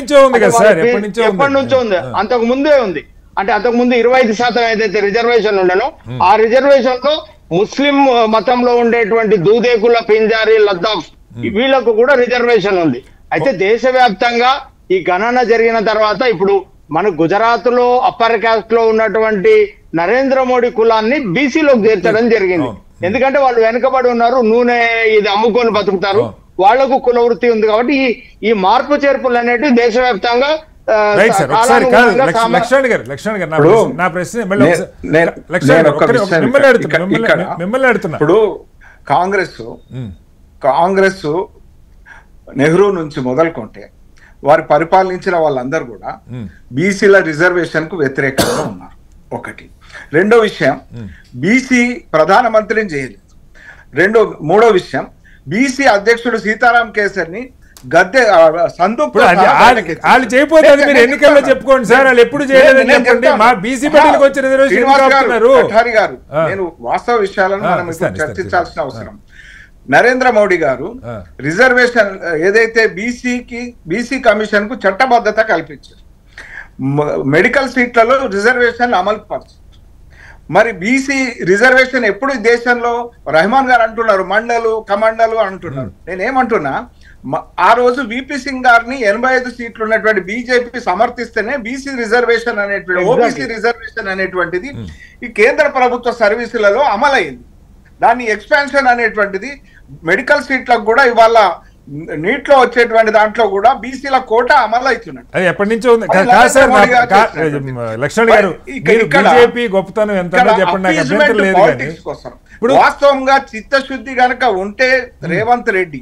నుంచో ఉంది. అంతకు ముందే ఉంది. అంటే అంతకు ముందు 25% ఏదైతే రిజర్వేషన్ ఉండనో ఆ రిజర్వేషన్ లో ముస్లిం మతంలో ఉండేటువంటి దూదేకుల, పింజారీ, లద్దాఫ్ వీళ్ళకు కూడా రిజర్వేషన్ ఉంది. అయితే దేశవ్యాప్తంగా ఈ గణన జరిగిన తర్వాత ఇప్పుడు మన గుజరాత్ లో అప్పర్ కాస్ట్ లో ఉన్నటువంటి నరేంద్ర మోడీ కులాన్ని బీసీలోకి చేర్చడం జరిగింది. ఎందుకంటే వాళ్ళు వెనుకబడి ఉన్నారు, నూనె ఇది అమ్ముకొని బతుకుతారు, వాళ్లకు కుల వృత్తి ఉంది. కాబట్టి ఈ మార్పు చేర్పులు అనేవి దేశవ్యాప్తంగా ఇప్పుడు కాంగ్రెస్ నెహ్రూ నుంచి మొదలుకుంటే వారు పరిపాలించిన వాళ్ళందరూ కూడా బీసీల రిజర్వేషన్ కు వ్యతిరేకంగా ఉన్నారు. ఒకటి. రెండో విషయం, బీసీ ప్రధానమంత్రిని చేయలేదు. మూడో విషయం, బీసీ అధ్యక్షుడు సీతారాం కేసర్ని గద్దె వాళ్ళు చేయకపోతే మీరు ఎన్నికల్లో చెప్పుకోండి సార్. వాళ్ళు ఎప్పుడు చేయలేదని చెప్పండి. మా బీసీ బిడ్డలకు వచ్చే రిజర్వేషన్ గారు, నేను వాస్తవ విషయాలను మనం చర్చించాల్సిన అవసరం. నరేంద్ర మోడీ గారు రిజర్వేషన్ ఏదైతే బీసీ కమిషన్ కు చట్టబద్ధత కల్పించారు, మెడికల్ సీట్లలో రిజర్వేషన్ అమలు పరచారు. మరి బీసీ రిజర్వేషన్ ఎప్పుడు దేశంలో రెహమాన్ గారు అంటున్నారు మండలు కమండలు అంటున్నారు. నేనేమంటున్నా, ఆ రోజు విపి సింగ్ గారిని 85 సీట్లు ఉన్నటువంటి బీజేపీ సమర్థిస్తేనే బీసీ రిజర్వేషన్ అనేటువంటి ఓబీసీ రిజర్వేషన్ అనేటువంటిది ఈ కేంద్ర ప్రభుత్వ సర్వీసులలో అమలైంది. దాన్ని ఎక్స్పాన్షన్ అనేటువంటిది మెడికల్ సీట్లకు కూడా ఇవాళ నీట్లో వచ్చేటువంటి దాంట్లో కూడా బీసీల కోట అమలు అవుతున్నట్టు. అది ఎప్పటి నుంచో ఉంది. లక్ష్మణ్ గారు, బీజేపీ గొప్పతనం ఎంత చెప్పండి. ఇప్పుడు వాస్తవంగా చిత్తశుద్ధి గనక ఉంటే రేవంత్ రెడ్డి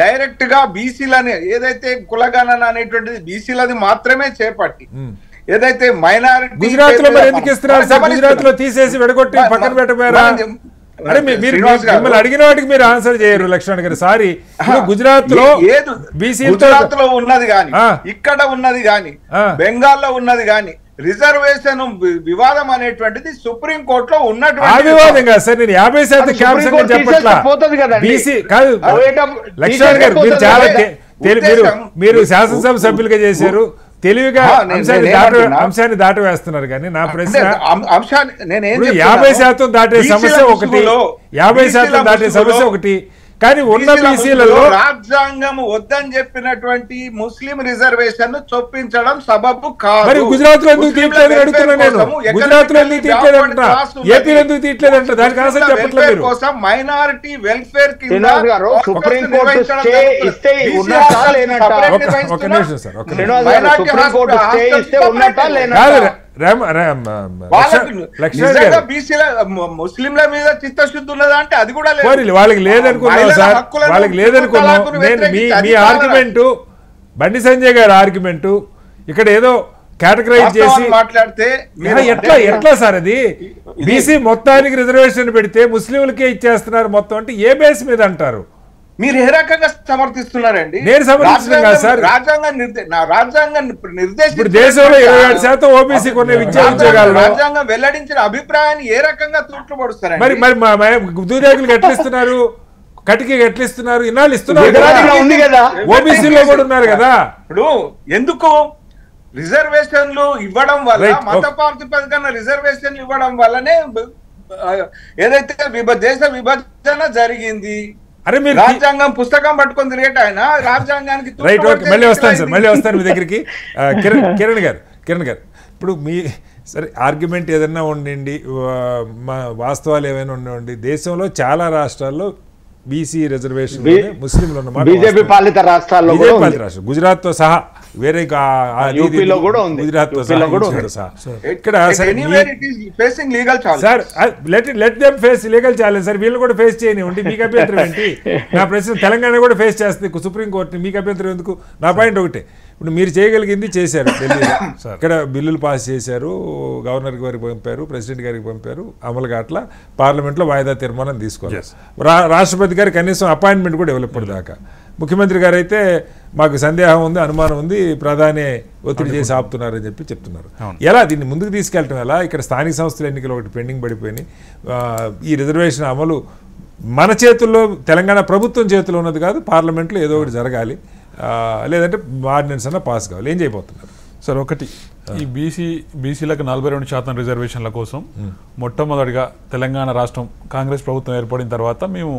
డైరెక్ట్ గా బీసీలని ఏదైతే కులగణన అనేటువంటిది బీసీలది మాత్రమే చేపట్టి ఏదైతే మైనారిటీ గుజరాత్ లో ఎందుకు ఇస్తున్నారు సార్? గుజరాత్ లో తీసేసి విడగొట్టి పక్కన పెట్టబోయారా? అరే మిమ్మల్ని అడిగిన వాటికి మీరు ఆన్సర్ చేయరు లక్ష్మణ్ గారు. సారీ, గుజరాత్ లో గుజరాత్ లో ఉన్నది గాని, ఇక్కడ ఉన్నది గాని, బెంగాల్లో ఉన్నది గాని రిజర్వేషన్ వివాదం అనేటువంటిది సుప్రీం కోర్టులో ఉన్నటువంటి వివాదం కాదు సార్. నేను 50% క్యాప్షన్ చెప్పట్లా. బీసీ కాదు లక్ష్మణ్ గారు, మీరు చాలా మీరు శాసనసభ సభ్యులుగా చేశారు, తెలివిగా అంశాన్ని దాటవేస్తున్నారు. కానీ నా ప్రశ్న 50% దాటే సమస్య ఒకటి, 50% దాటే సమస్య ఒకటి. కానీ ఉన్న బీసీలలో రాజ్యాంగం వద్దని చెప్పినటువంటి ముస్లిం రిజర్వేషన్ చొప్పించడం సబబు కాదు. మరి గుజరాత్ లో ఎందుకు తీయట్లేదు అడుగుతున్నా నేను. గుజరాత్ లో ఎందుకు తీయట్లేదు అంట, ఏపీలో ఎందుకు తీయట్లేదు అంట, దానికి ఆన్సర్ చెప్పట్లేదు మీరు. కోసం మైనారిటీ వెల్ఫేర్ కింద సుప్రీం కోర్టు స్టే ఇస్తే ఉన్నట్టా లేనట్టా? ఒక నిమిషం సార్, ఒక నిమిషం. సుప్రీం కోర్టు స్టే ఇస్తే ఉన్నట్టా లేనట్టా? ముస్లింల మీద చిత్తశుద్ధి ఉన్నదా అంటే అది కూడా వాళ్ళకి లేదనుకున్నాం సార్, వాళ్ళకి లేదనుకున్నాం. నేను మీ ఆర్గ్యుమెంట్, బండి సంజయ్ గారి ఆర్గ్యుమెంట్ ఇక్కడ ఏదో కేటగరైజ్ చేసి మాట్లాడితే ఎట్లా సార్? అది బీసీ మొత్తానికి రిజర్వేషన్ పెడితే ముస్లింలకే ఇచ్చేస్తున్నారు మొత్తం అంటే ఏ బేస్ మీద అంటారు? మీరు ఏ రకంగా సమర్థిస్తున్నారండి? నేను సమర్థిస్తున్నాను కాదు సార్. రాజ్యాంగం ఇప్పుడు దేశంలో 27% ఓబీసీ కొన్ని విద్యా ఉద్యోగాలు రాజ్యాంగం వెల్లడించిన అభిప్రాయాన్ని ఏ రకంగా తూట్లు పడుస్తారు? మరి దూరేకులకు ఎట్లా ఇస్తున్నారు, కటికి ఎట్లా ఇస్తున్నారు? ఇన్నాళ్ళు ఇస్తున్నారు, ఓబీసీలో కూడా ఉన్నారు కదా. ఇప్పుడు ఎందుకు రిజర్వేషన్లు ఇవ్వడం వల్ల, మత ప్రాతిపదికన రిజర్వేషన్లు ఇవ్వడం వల్లనే ఏదైతే దేశ విభజన జరిగింది. రాజ్యాంగం పుస్తకం పట్టుకొని తిరిగేట ఆయన రాజ్యాంగానికి రైట్. ఓకే, మళ్ళీ వస్తాను సార్, మళ్ళీ వస్తాను మీ దగ్గరికి. కిరణ్ గారు ఇప్పుడు మీ సరే ఆర్గ్యుమెంట్ ఏదైనా ఉండండి, వాస్తవాలు ఏమైనా ఉండండి, దేశంలో చాలా రాష్ట్రాల్లో బీసీ రిజర్వేషన్ ముస్లింలు ఉన్నమాట. బీజేపీ పాలిత రాష్ట్రాల్లో గుజరాత్ తో సహా, వేరే గుజరాత్ తో సహా ఇక్కడ sir let them face legal challenge sir. వీళ్ళు కూడా ఫేస్ చేయనివ్వండి, మీకు అభ్యంతరం ఏంటి? నా ప్రశ్న తెలంగాణ కూడా ఫేస్ చేస్తుంది సుప్రీంకోర్టుని, మీకు అభ్యంతరం ఎందుకు? నా పాయింట్ ఒకటే, ఇప్పుడు మీరు చేయగలిగింది చేశారు. ఢిల్లీలో ఇక్కడ బిల్లులు పాస్ చేశారు, గవర్నర్ గారికి పంపారు, ప్రెసిడెంట్ గారికి పంపారు, అమలు కాట్ల పార్లమెంట్లో వాయిదా తీర్మానం తీసుకోవాలి. రాష్ట్రపతి గారు కనీసం అపాయింట్మెంట్ కూడా ఇవ్వలేదు ఇప్పటిదాకా. ముఖ్యమంత్రి గారు అయితే మాకు సందేహం ఉంది, అనుమానం ఉంది, ప్రధాని ఒత్తిడి చేసి ఆపుతున్నారని చెప్తున్నారు. ఎలా దీన్ని ముందుకు తీసుకెళ్ళటం ఎలా? ఇక్కడ స్థానిక సంస్థల ఎన్నికలు ఒకటి పెండింగ్ పడిపోయినాయి. ఈ రిజర్వేషన్ అమలు మన చేతుల్లో, తెలంగాణ ప్రభుత్వం చేతిలో ఉన్నది కాదు, పార్లమెంట్లో ఏదో ఒకటి జరగాలి, లేదంటే ఆర్డినెన్స్ అన్న పాస్ కావాలి. ఏం చేయబోతున్నారు సార్? ఒకటి, ఈ బీసీలకు 42% రిజర్వేషన్ల కోసం మొట్టమొదటిగా తెలంగాణ రాష్ట్రం కాంగ్రెస్ ప్రభుత్వం ఏర్పడిన తర్వాత మేము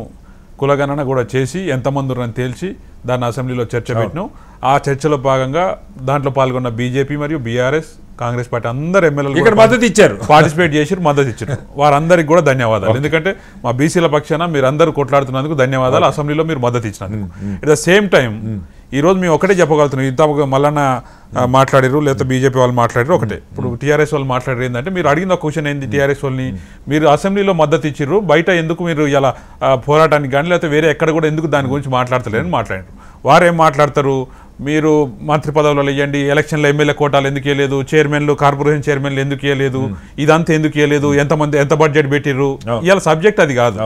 కులగణన కూడా చేసి ఎంతమంది ఉన్నారని తేల్చి దాన్ని అసెంబ్లీలో చర్చ పెట్టినాం. ఆ చర్చలో భాగంగా దాంట్లో పాల్గొన్న బీజేపీ మరియు బీఆర్ఎస్ కాంగ్రెస్ పార్టీ అందరు ఎమ్మెల్యేలు మద్దతు ఇచ్చారు, పార్టిసిపేట్ చేసి మద్దతు ఇచ్చారు. వారందరికి కూడా ధన్యవాదాలు. ఎందుకంటే మా బీసీల పక్షాన మీరు అందరూ కొట్లాడుతున్నందుకు ధన్యవాదాలు. అసెంబ్లీలో మీరు మద్దతు ఇచ్చినందుకు. ఎట్ ద సేమ్ టైం ఈరోజు మేము ఒకటే చెప్పగలుగుతున్నాం. ఇంత మల్లన్న మాట్లాడారు, లేకపోతే బీజేపీ వాళ్ళు మాట్లాడారు, ఒకటే. ఇప్పుడు టీఆర్ఎస్ వాళ్ళు మాట్లాడారు ఏంటంటే, మీరు అడిగిన క్వశ్చన్ ఏంది, టీఆర్ఎస్ వాళ్ళని మీరు అసెంబ్లీలో మద్దతు ఇచ్చిర్రు, బయట ఎందుకు మీరు ఇలా పోరాటానికి కానీ లేకపోతే వేరే ఎక్కడ కూడా ఎందుకు దాని గురించి మాట్లాడతలేరని మాట్లాడారు. వారేం మాట్లాడతారు, మీరు మంత్రి పదవులలో ఇవ్వండి, ఎలక్షన్లో ఎమ్మెల్యే కోటాలు ఎందుకు ఇవ్వలేదు, చైర్మన్లు కార్పొరేషన్ చైర్మన్లు ఎందుకు ఇవ్వలేదు, ఇదంతా ఎందుకు ఇవ్వలేదు, ఎంత బడ్జెట్ పెట్టిర్రు. ఇవాళ సబ్జెక్ట్ అది కాదు.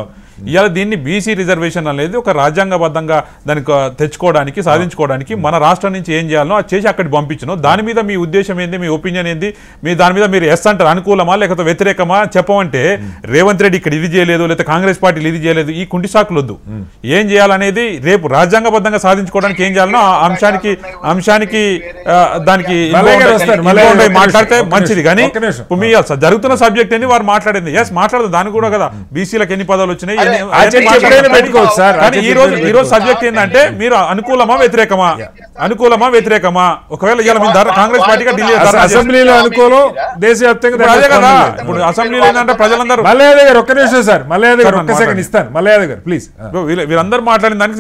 ఇవాళ దీన్ని బీసీ రిజర్వేషన్ అనేది ఒక రాజ్యాంగబద్ధంగా దానికి తెచ్చుకోవడానికి, సాధించుకోవడానికి మన రాష్ట్రం నుంచి ఏం చేయాలో అది చేసి అక్కడికి పంపించను. దాని మీద మీ ఉద్దేశం ఏంది, మీ ఒపీనియన్ ఏంది, మీ దాని మీద మీరు ఎస్ అంటారు, అనుకూలమా లేకపోతే వ్యతిరేకమా చెప్పమంటే, రేవంత్ రెడ్డి ఇక్కడ ఇది చేయలేదు, లేకపోతే కాంగ్రెస్ పార్టీలు ఇది చేయలేదు, ఈ కుంటి సాకులు వద్దు. ఏం చేయాలనేది రేపు రాజ్యాంగబద్ధంగా సాధించుకోవడానికి ఏం చేయాలనో ఆ అంశానికి దానికి మాట్లాడితే మంచిది. కానీ ఇప్పుడు మీ జరుగుతున్న సబ్జెక్ట్ ఏంది, వారు మాట్లాడింది ఎస్ మాట్లాడదు, దానికి కూడా కదా బీసీలకు ఎన్ని పదవులు వచ్చినాయి. ఈ రోజు సబ్జెక్ట్ ఏంటంటే, మీరు అనుకూలమా వ్యతిరేకమా ఒకవేళ కాంగ్రెస్ పార్టీగా ఢిల్లీ అసెంబ్లీలో అనుకూలం, దేశవ్యాప్తంగా అదే కదా. ఇప్పుడు అసెంబ్లీలో ఏంటంటే ప్రజలందరూ ఒక్క నిమిషం సార్, ఒక్క సెకండ్ ఇస్తాను, మల్లయ్య గారు ప్లీజ్. వీరందరూ మాట్లాడిన దానికి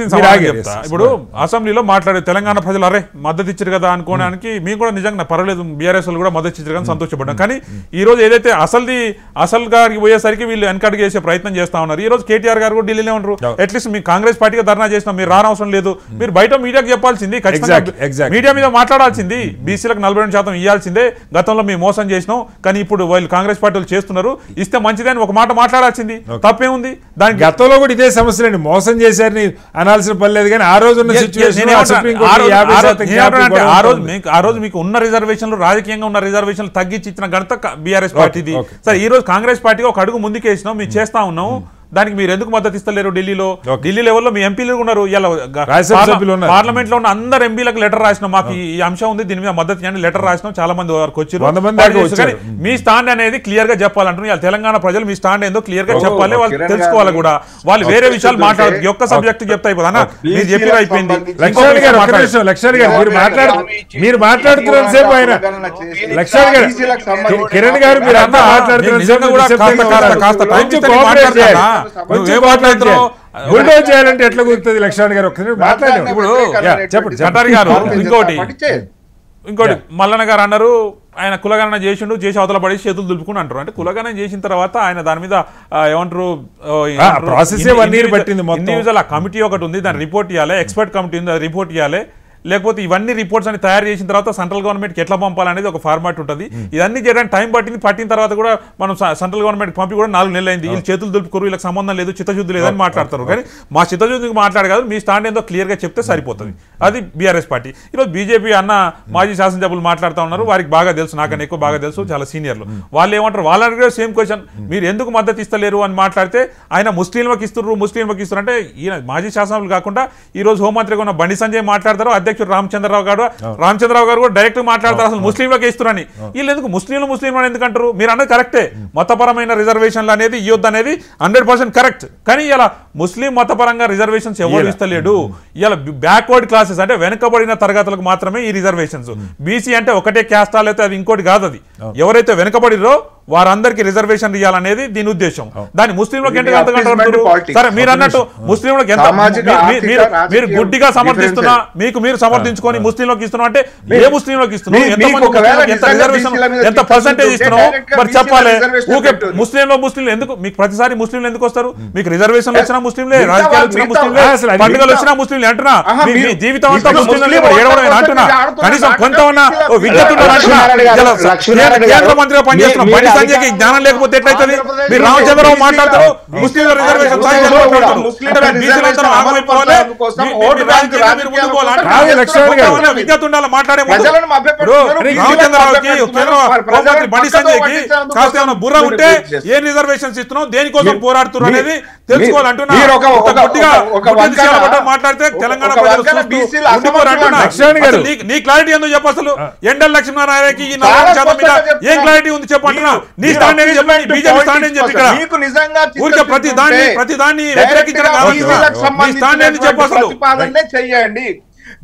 చెప్తా. ఇప్పుడు అసెంబ్లీలో మాట్లాడే తెలంగాణ ప్రజలు అరే మద్దతు ఇచ్చారు కదా అనుకోవడానికి మేము కూడా నిజంగా పర్వాలేదు, బీఆర్ఎస్ వాళ్ళు కూడా మద్దతు ఇచ్చారు కానీ సంతోషపడ్డాం. కానీ ఈ రోజు ఏదైతే అసలు గారికి పోయేసరికి వీళ్ళు వెనకడుగు చేసే ప్రయత్నం చేస్తా ఉన్నారు. ఈ రోజు కేటీఆర్ గారు కూడా ఢిల్లీలో ఉన్నారు. అట్లీస్ట్ మీ కాంగ్రెస్ పార్టీగా ధర్నా చేసినా మీరు రానవసరం లేదు, మీరు బయట మీడియాకి చెప్పాల్సింది, మీడియా మీద మాట్లాడాల్సింది. బీసీలకు 42% ఇవ్వాల్సిందే, గతంలో మేము మోసం చేసినాం కానీ ఇప్పుడు వాళ్ళు కాంగ్రెస్ పార్టీలు చేస్తున్నారు, ఇస్తే మంచిదని ఒక మాట మాట్లాడాల్సింది. తప్పేముంది దానికి? గతంలో కూడా ఇదే సమస్యలండి, మోసం చేశారని అనాల్సిన పని లేదు. కానీ ఆ రోజు ఆ రోజు మీకు ఉన్న రిజర్వేషన్లు, రాజకీయంగా ఉన్న రిజర్వేషన్లు తగ్గించి ఇచ్చిన ఘనత బీఆర్ఎస్ పార్టీది. సరే ఈ రోజు కాంగ్రెస్ పార్టీగా ఒక అడుగు ముందుకేసినాం, మేము చేస్తా ఉన్నాం, దానికి మీరు ఎందుకు మద్దతు ఇస్తలేరు? ఢిల్లీ లెవెల్లో మీ ఎంపీలు ఉన్నారు, పార్లమెంట్ లో ఉన్న అందరు ఎంపీలకు లెటర్ రాసినాం, మాకు ఈ అంశం ఉంది, దీని మీద మద్దతు ఇవ్వండి లెటర్ రాసినాం, చాలా మంది వరకు వచ్చారు. మీ స్టాండ్ అనేది క్లియర్ గా చెప్పాలంటున్నారు తెలంగాణ ప్రజలు. మీ స్టాండ్ ఏందో క్లియర్ గా చెప్పాలి, వాళ్ళు తెలుసుకోవాలి కూడా. వాళ్ళు వేరే విషయాలు మాట్లాడదు, ఈ ఒక్క సబ్జెక్ట్ చెప్తే అయిపోదా? మీరు చెప్పి అయిపోయింది. మీరు మాట్లాడుతున్న సేపు ఆయన లక్ష్మణ్ గారు, కిరణ్ గారు మీరు అంతా చేయాలంటే ఎట్లా కుదురుతుంది? లక్ష్మణ్ గారు ఇంకోటి మల్లన్న గారు అన్నారు, ఆయన కులగణన చేసి అవతల పడి చేతులు దులుపుకుని అంటారు. అంటే కులగణన చేసిన తర్వాత ఆయన దాని మీద ఏమంటారు, ఇండివిజువల్ కమిటీ ఒకటి ఉంది, దాన్ని రిపోర్ట్ ఇవ్వాలి, ఎక్స్పర్ట్ కమిటీ ఉంది, అది రిపోర్ట్ ఇవ్వాలి. లేకపోతే ఇవన్నీ రిపోర్ట్స్ అని తయారు చేసిన తర్వాత సెంట్రల్ గవర్నమెంట్కి ఎట్లా పంపాలనేది ఒక ఫార్మాట్ ఉంటుంది. ఇవన్నీ చేయడానికి టైం పట్టిన తర్వాత కూడా మనం సెంట్రల్ గవర్నమెంట్ పంపి కూడా 4 నెలలు అయింది. వీళ్ళు చేతులు దులుపుకోరు, వీళ్ళకి సంబంధం లేదు, చిత్తశుద్ధి లేదని మాట్లాడతారు. కానీ మా చిత్తశుద్ధికి మాట్లాడే కాదు, మీ స్టాండ్ ఏందో క్లియర్గా చెప్తే సరిపోతుంది. అది బీఆర్ఎస్ పార్టీ. ఈరోజు బీజేపీ అన్న మాజీ శాసనసభ్యులు మాట్లాడుతూ ఉన్నారు, వారికి బాగా తెలుసు, నాకన్నా ఎక్కువ బాగా తెలుసు, చాలా సీనియర్లు. వాళ్ళు ఏమంటారు, వాళ్ళని కూడా సేమ్ క్వశ్చన్, మీరు ఎందుకు మద్దతు ఇస్తలేరు అని మాట్లాడితే ఆయన ముస్లింలకు ఇస్తున్నారు అంటే ఈయన మాజీ శాసనసభ్యులు కాకుండా ఈ రోజు హోంమంత్రిగా ఉన్న బండి సంజయ్ మాట్లాడతారు, అధ్యక్షుడు రామచంద్రరావు గారు కూడా డైరెక్ట్ మాట్లాడతారు, అసలు ముస్లింలకు ఇస్తున్నారని. వీళ్ళు ఎందుకు ముస్లింలు అని ఎందుకంటారు? మీరు అన్నది కరెక్టే, మతపరమైన రిజర్వేషన్లు అనేది ఇవ్వద్దు అనేది 100% కరెక్ట్. కానీ ఇలా ముస్లిం మతపరంగా రిజర్వేషన్స్ ఎవరు ఇస్తలేడు. ఇలా బ్యాక్వర్డ్ క్లాసెస్ అంటే వెనుకబడిన తరగతులకు మాత్రమే ఈ రిజర్వేషన్స్. బీసీ అంటే ఒకటే క్యాస్ట్ అయితే అది ఇంకోటి కాదు. అది ఎవరైతే వెనుకబడిరో వారందరికీ రిజర్వేషన్ ఇవ్వాలనేది దీని ఉద్దేశం. దాన్ని ముస్లింలకు ఎంత సరే మీరు అన్నట్టు ముస్లింలకు ఎంత మీరు గుడ్డిగా సమర్థిస్తున్నా మీరు సమర్థించుకొని ముస్లింలకు ఇస్తున్నా అంటే ఏ ముస్లింలకు ఇస్తున్నావు, ఎంత రిజర్వేషన్ ఎంత పర్సెంటేజ్ ఇస్తున్నావు మరి చెప్పాలి. ఊకే ముస్లింలు ఎందుకు మీకు ప్రతిసారి ముస్లింలు ఎందుకు వస్తారు? మీకు రిజర్వేషన్లు వచ్చినా ముస్లింలే, రాజకీయాలు వచ్చినా ముస్లింలే, పండుగలు వచ్చినా ముస్లింలే అంటున్నా. మీ జీవితం అంతా ముస్లింలే ఏడవడం అంటున్నా. కనీసం కొంత విద్యుత్ కేంద్ర మంత్రిగా పనిచేస్తున్న బండి సంజయ్కి జ్ఞానం లేకపోతే ఎట్లయితుంది? మీరు రామచంద్రరావు మాట్లాడతారు ముస్లింల రిజర్వేషన్ విద్యుత్ ఉండాలి మాట్లాడే రామచంద్రరావుకి కేంద్ర బండి సంజయ్కి కాస్త ఏమైనా బుర్ర ఉంటే ఏ రిజర్వేషన్స్ ఇస్తున్నావు, దేనికోసం పోరాడుతున్నారు అనేది తెలుసుకోవాలంటున్నా. మాట్లాడితే తెలంగాణ నీ క్లారిటీ ఏందో చెప్పు. అసలు ఎండల లక్ష్మీనారాయణకి ఈ 4% మీద ఏం క్లారిటీ ఉంది చెప్పంటున్నా. నీ స్టాండ్ ఏం చెప్పండి, బీజేపీ స్టాండ్ ఏం చెప్పి ఇక్కడ ఊరికే ప్రతి దాన్ని వ్యతిరేకించడం స్టాండ్ ఏంది చెప్పు అసలు. చెయ్యండి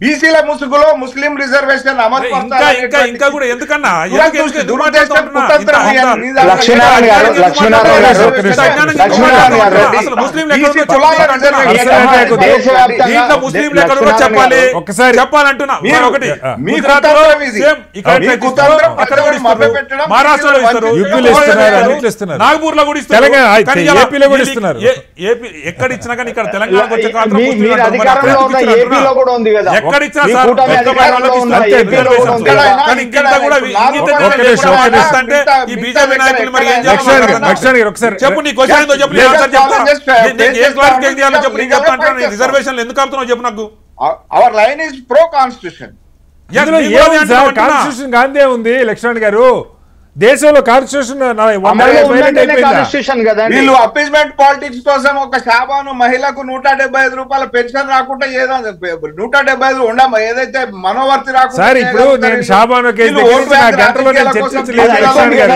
బీసీల ముసుగులో ముస్లిం రిజర్వేషన్ అమలు ఇంకా కూడా ఎందుకన్నా చెప్పాలి చెప్పాలంటున్నా. ఒకటి మహారాష్ట్రలో ఇస్తారు, నాగపూర్ లో కూడా ఇస్తారు, ఎక్కడ ఇచ్చినా కానీ ఇక్కడ తెలంగాణకు వచ్చే చెప్పు నీ క్వశ్చన్ ఏందో చెప్పు, రిజర్వేషన్ ఎందుకు ఆపుతున్నావు చెప్పు నాకు. Our line is pro constitution. Constitution Gandhi ఉంది లక్ష్మణ్ గారు. దేశంలో కాన్స్టిట్యూషన్ వీళ్ళు అపీస్మెంట్ పాలిటిక్స్ కోసం ఒక షాబాను మహిళకు 175 రూపాయల పెన్షన్ రాకుండా ఏదో 175 ఉండమా ఏదైతే మనోవర్తి రాకుండా సార్ ఇప్పుడు నేను షాబాను గంటలో నేను చర్చించలేదు లక్ష్మణ్ గారు.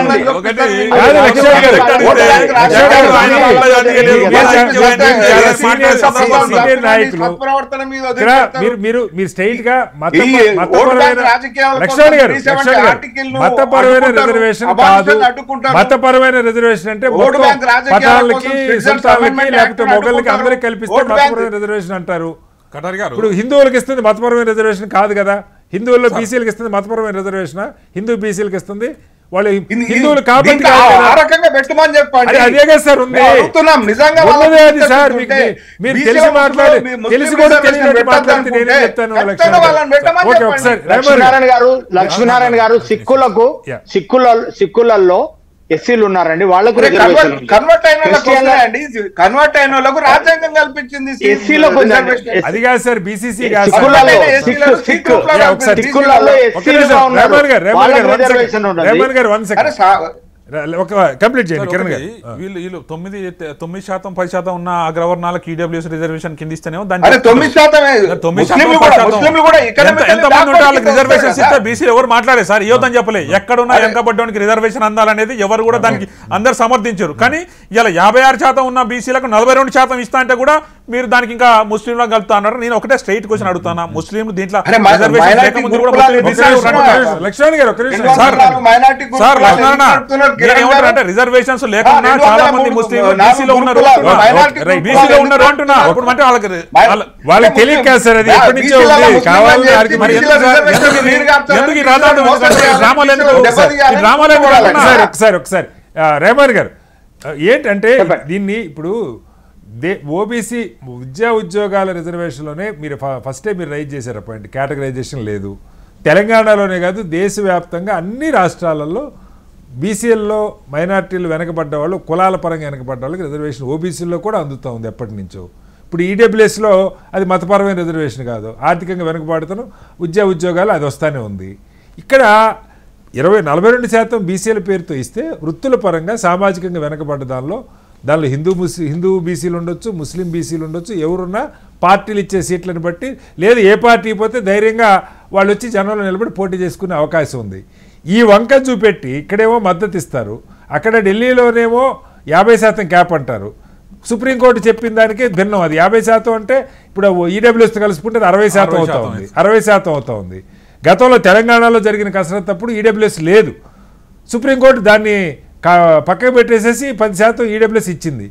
మీరు స్ట్రైట్ గా లక్ష్మణ్ గారు మతపరమైన రిజర్వేషన్ కాదు. మతపరమైన రిజర్వేషన్ అంటే పటాలకి సుల్తాన్లకి లేకపోతే మొగళ్ళకి అందరికి కల్పిస్తే మతపరమైన రిజర్వేషన్ అంటారు. ఇప్పుడు హిందువులకు ఇస్తుంది మతపరమైన రిజర్వేషన్ కాదు కదా. హిందువుల్లో బీసీలకు ఇస్తుంది మతపరమైన రిజర్వేషన్, హిందూ బీసీలకు ఇస్తుంది వాళ్ళు హిందువులు కాబట్టి పెట్టమని చెప్పండి. అదేగా సార్ ఉంది అది సార్. మీరు తెలిసి మాట్లాడి తెలిసి కూడా తెలియనట్టు మాట్లాడితే నేనే చెప్తాను. లక్ష్మీనారాయణ గారు సిక్కులలో ఎస్సీలు ఉన్నారండి, వాళ్ళకు కన్వర్ట్ అయిన వాళ్ళకు రాజ్యాంగం కల్పించింది. ఎస్సీలకు అది కాదు సార్, బీసీసీ కంప్లీట్ చేయండి కిరణ్ గారు. వీళ్ళు 9% 10% ఉన్న అగ్రవర్ణాలకు ఈడబ్ల్యూఎస్ రిజర్వేషన్ కింద ఇస్తేనేమో ఎంతమంది ఉంటే వాళ్ళకి రిజర్వేషన్స్ ఇస్తే బీసీ ఎవరు మాట్లాడే సార్ ఇవ్వదని చెప్పలే. ఎక్కడున్నా వెనకబడ్డానికి రిజర్వేషన్ అందాలనేది ఎవరు కూడా దానికి అందరు సమర్థించారు. కానీ ఇలా 56% ఉన్న బీసీలకు 42% ఇస్తా అంటే కూడా మీరు దానికి ఇంకా ముస్లింలకు కలుపుతా అన్నారు. నేను ఒకటే స్ట్రైట్ క్వశ్చన్ అడుగుతాను, ముస్లింలు దీంట్లో ఏమంటారంటే రిజర్వేషన్స్ లేకుండా చాలా మంది ముస్లింలు బీసీలో ఉన్నారు, బీసీలో ఉన్నారు అంటున్నా. అప్పుడు అంటే వాళ్ళకి తెలియదు కదా సార్, అది ఎప్పటి నుంచో ఉంది. కావాలని ఎందుకు ఈ డ్రామాలు ఒకసారి రేమాన్ గారు ఏంటంటే దీన్ని ఇప్పుడు ఓబీసీ విద్యా ఉద్యోగాల రిజర్వేషన్లోనే మీరు ఫస్టే మీరు రైజ్ చేశారు పాయింట్. కేటగరైజేషన్ లేదు తెలంగాణలోనే కాదు దేశవ్యాప్తంగా అన్ని రాష్ట్రాలలో. బీసీఎల్లో మైనార్టీలు వెనకబడ్డ వాళ్ళు, కులాల పరంగా వెనకబడ్డ వాళ్ళకి రిజర్వేషన్ ఓబీసీల్లో కూడా అందుతూ ఉంది ఎప్పటి నుంచో. ఇప్పుడు ఈడబ్ల్యూఎస్లో అది మతపరమైన రిజర్వేషన్ కాదు, ఆర్థికంగా వెనకబడుతాను విద్యా ఉద్యోగాలు అది వస్తూనే ఉంది. ఇక్కడ 42% బీసీల పేరుతో ఇస్తే వృత్తుల పరంగా సామాజికంగా వెనకబడ్డ దానిలో హిందూ బీసీలు ఉండొచ్చు, ముస్లిం బీసీలు ఉండొచ్చు, ఎవరున్నా పార్టీలు ఇచ్చే సీట్లను బట్టి లేదు ఏ పార్టీ పోతే ధైర్యంగా వాళ్ళు వచ్చి జనంలో నిలబడి పోటీ చేసుకునే అవకాశం ఉంది. ఈ వంక చూపెట్టి ఇక్కడేమో మద్దతు ఇస్తారు, అక్కడ ఢిల్లీలోనేమో 50% క్యాప్ అంటారు. సుప్రీంకోర్టు చెప్పిన దానికి భిన్నం. అది 50% అంటే ఇప్పుడు ఈడబ్ల్యూఎస్తో కలుసుకుంటే 60% అవుతా ఉంది, 60% అవుతా ఉంది. గతంలో తెలంగాణలో జరిగిన కసరత్తు అప్పుడు ఈడబ్ల్యూఎస్ లేదు, సుప్రీంకోర్టు దాన్ని పక్కకు పెట్టేసేసి 10% ఈడబ్ల్యూఎస్ ఇచ్చింది.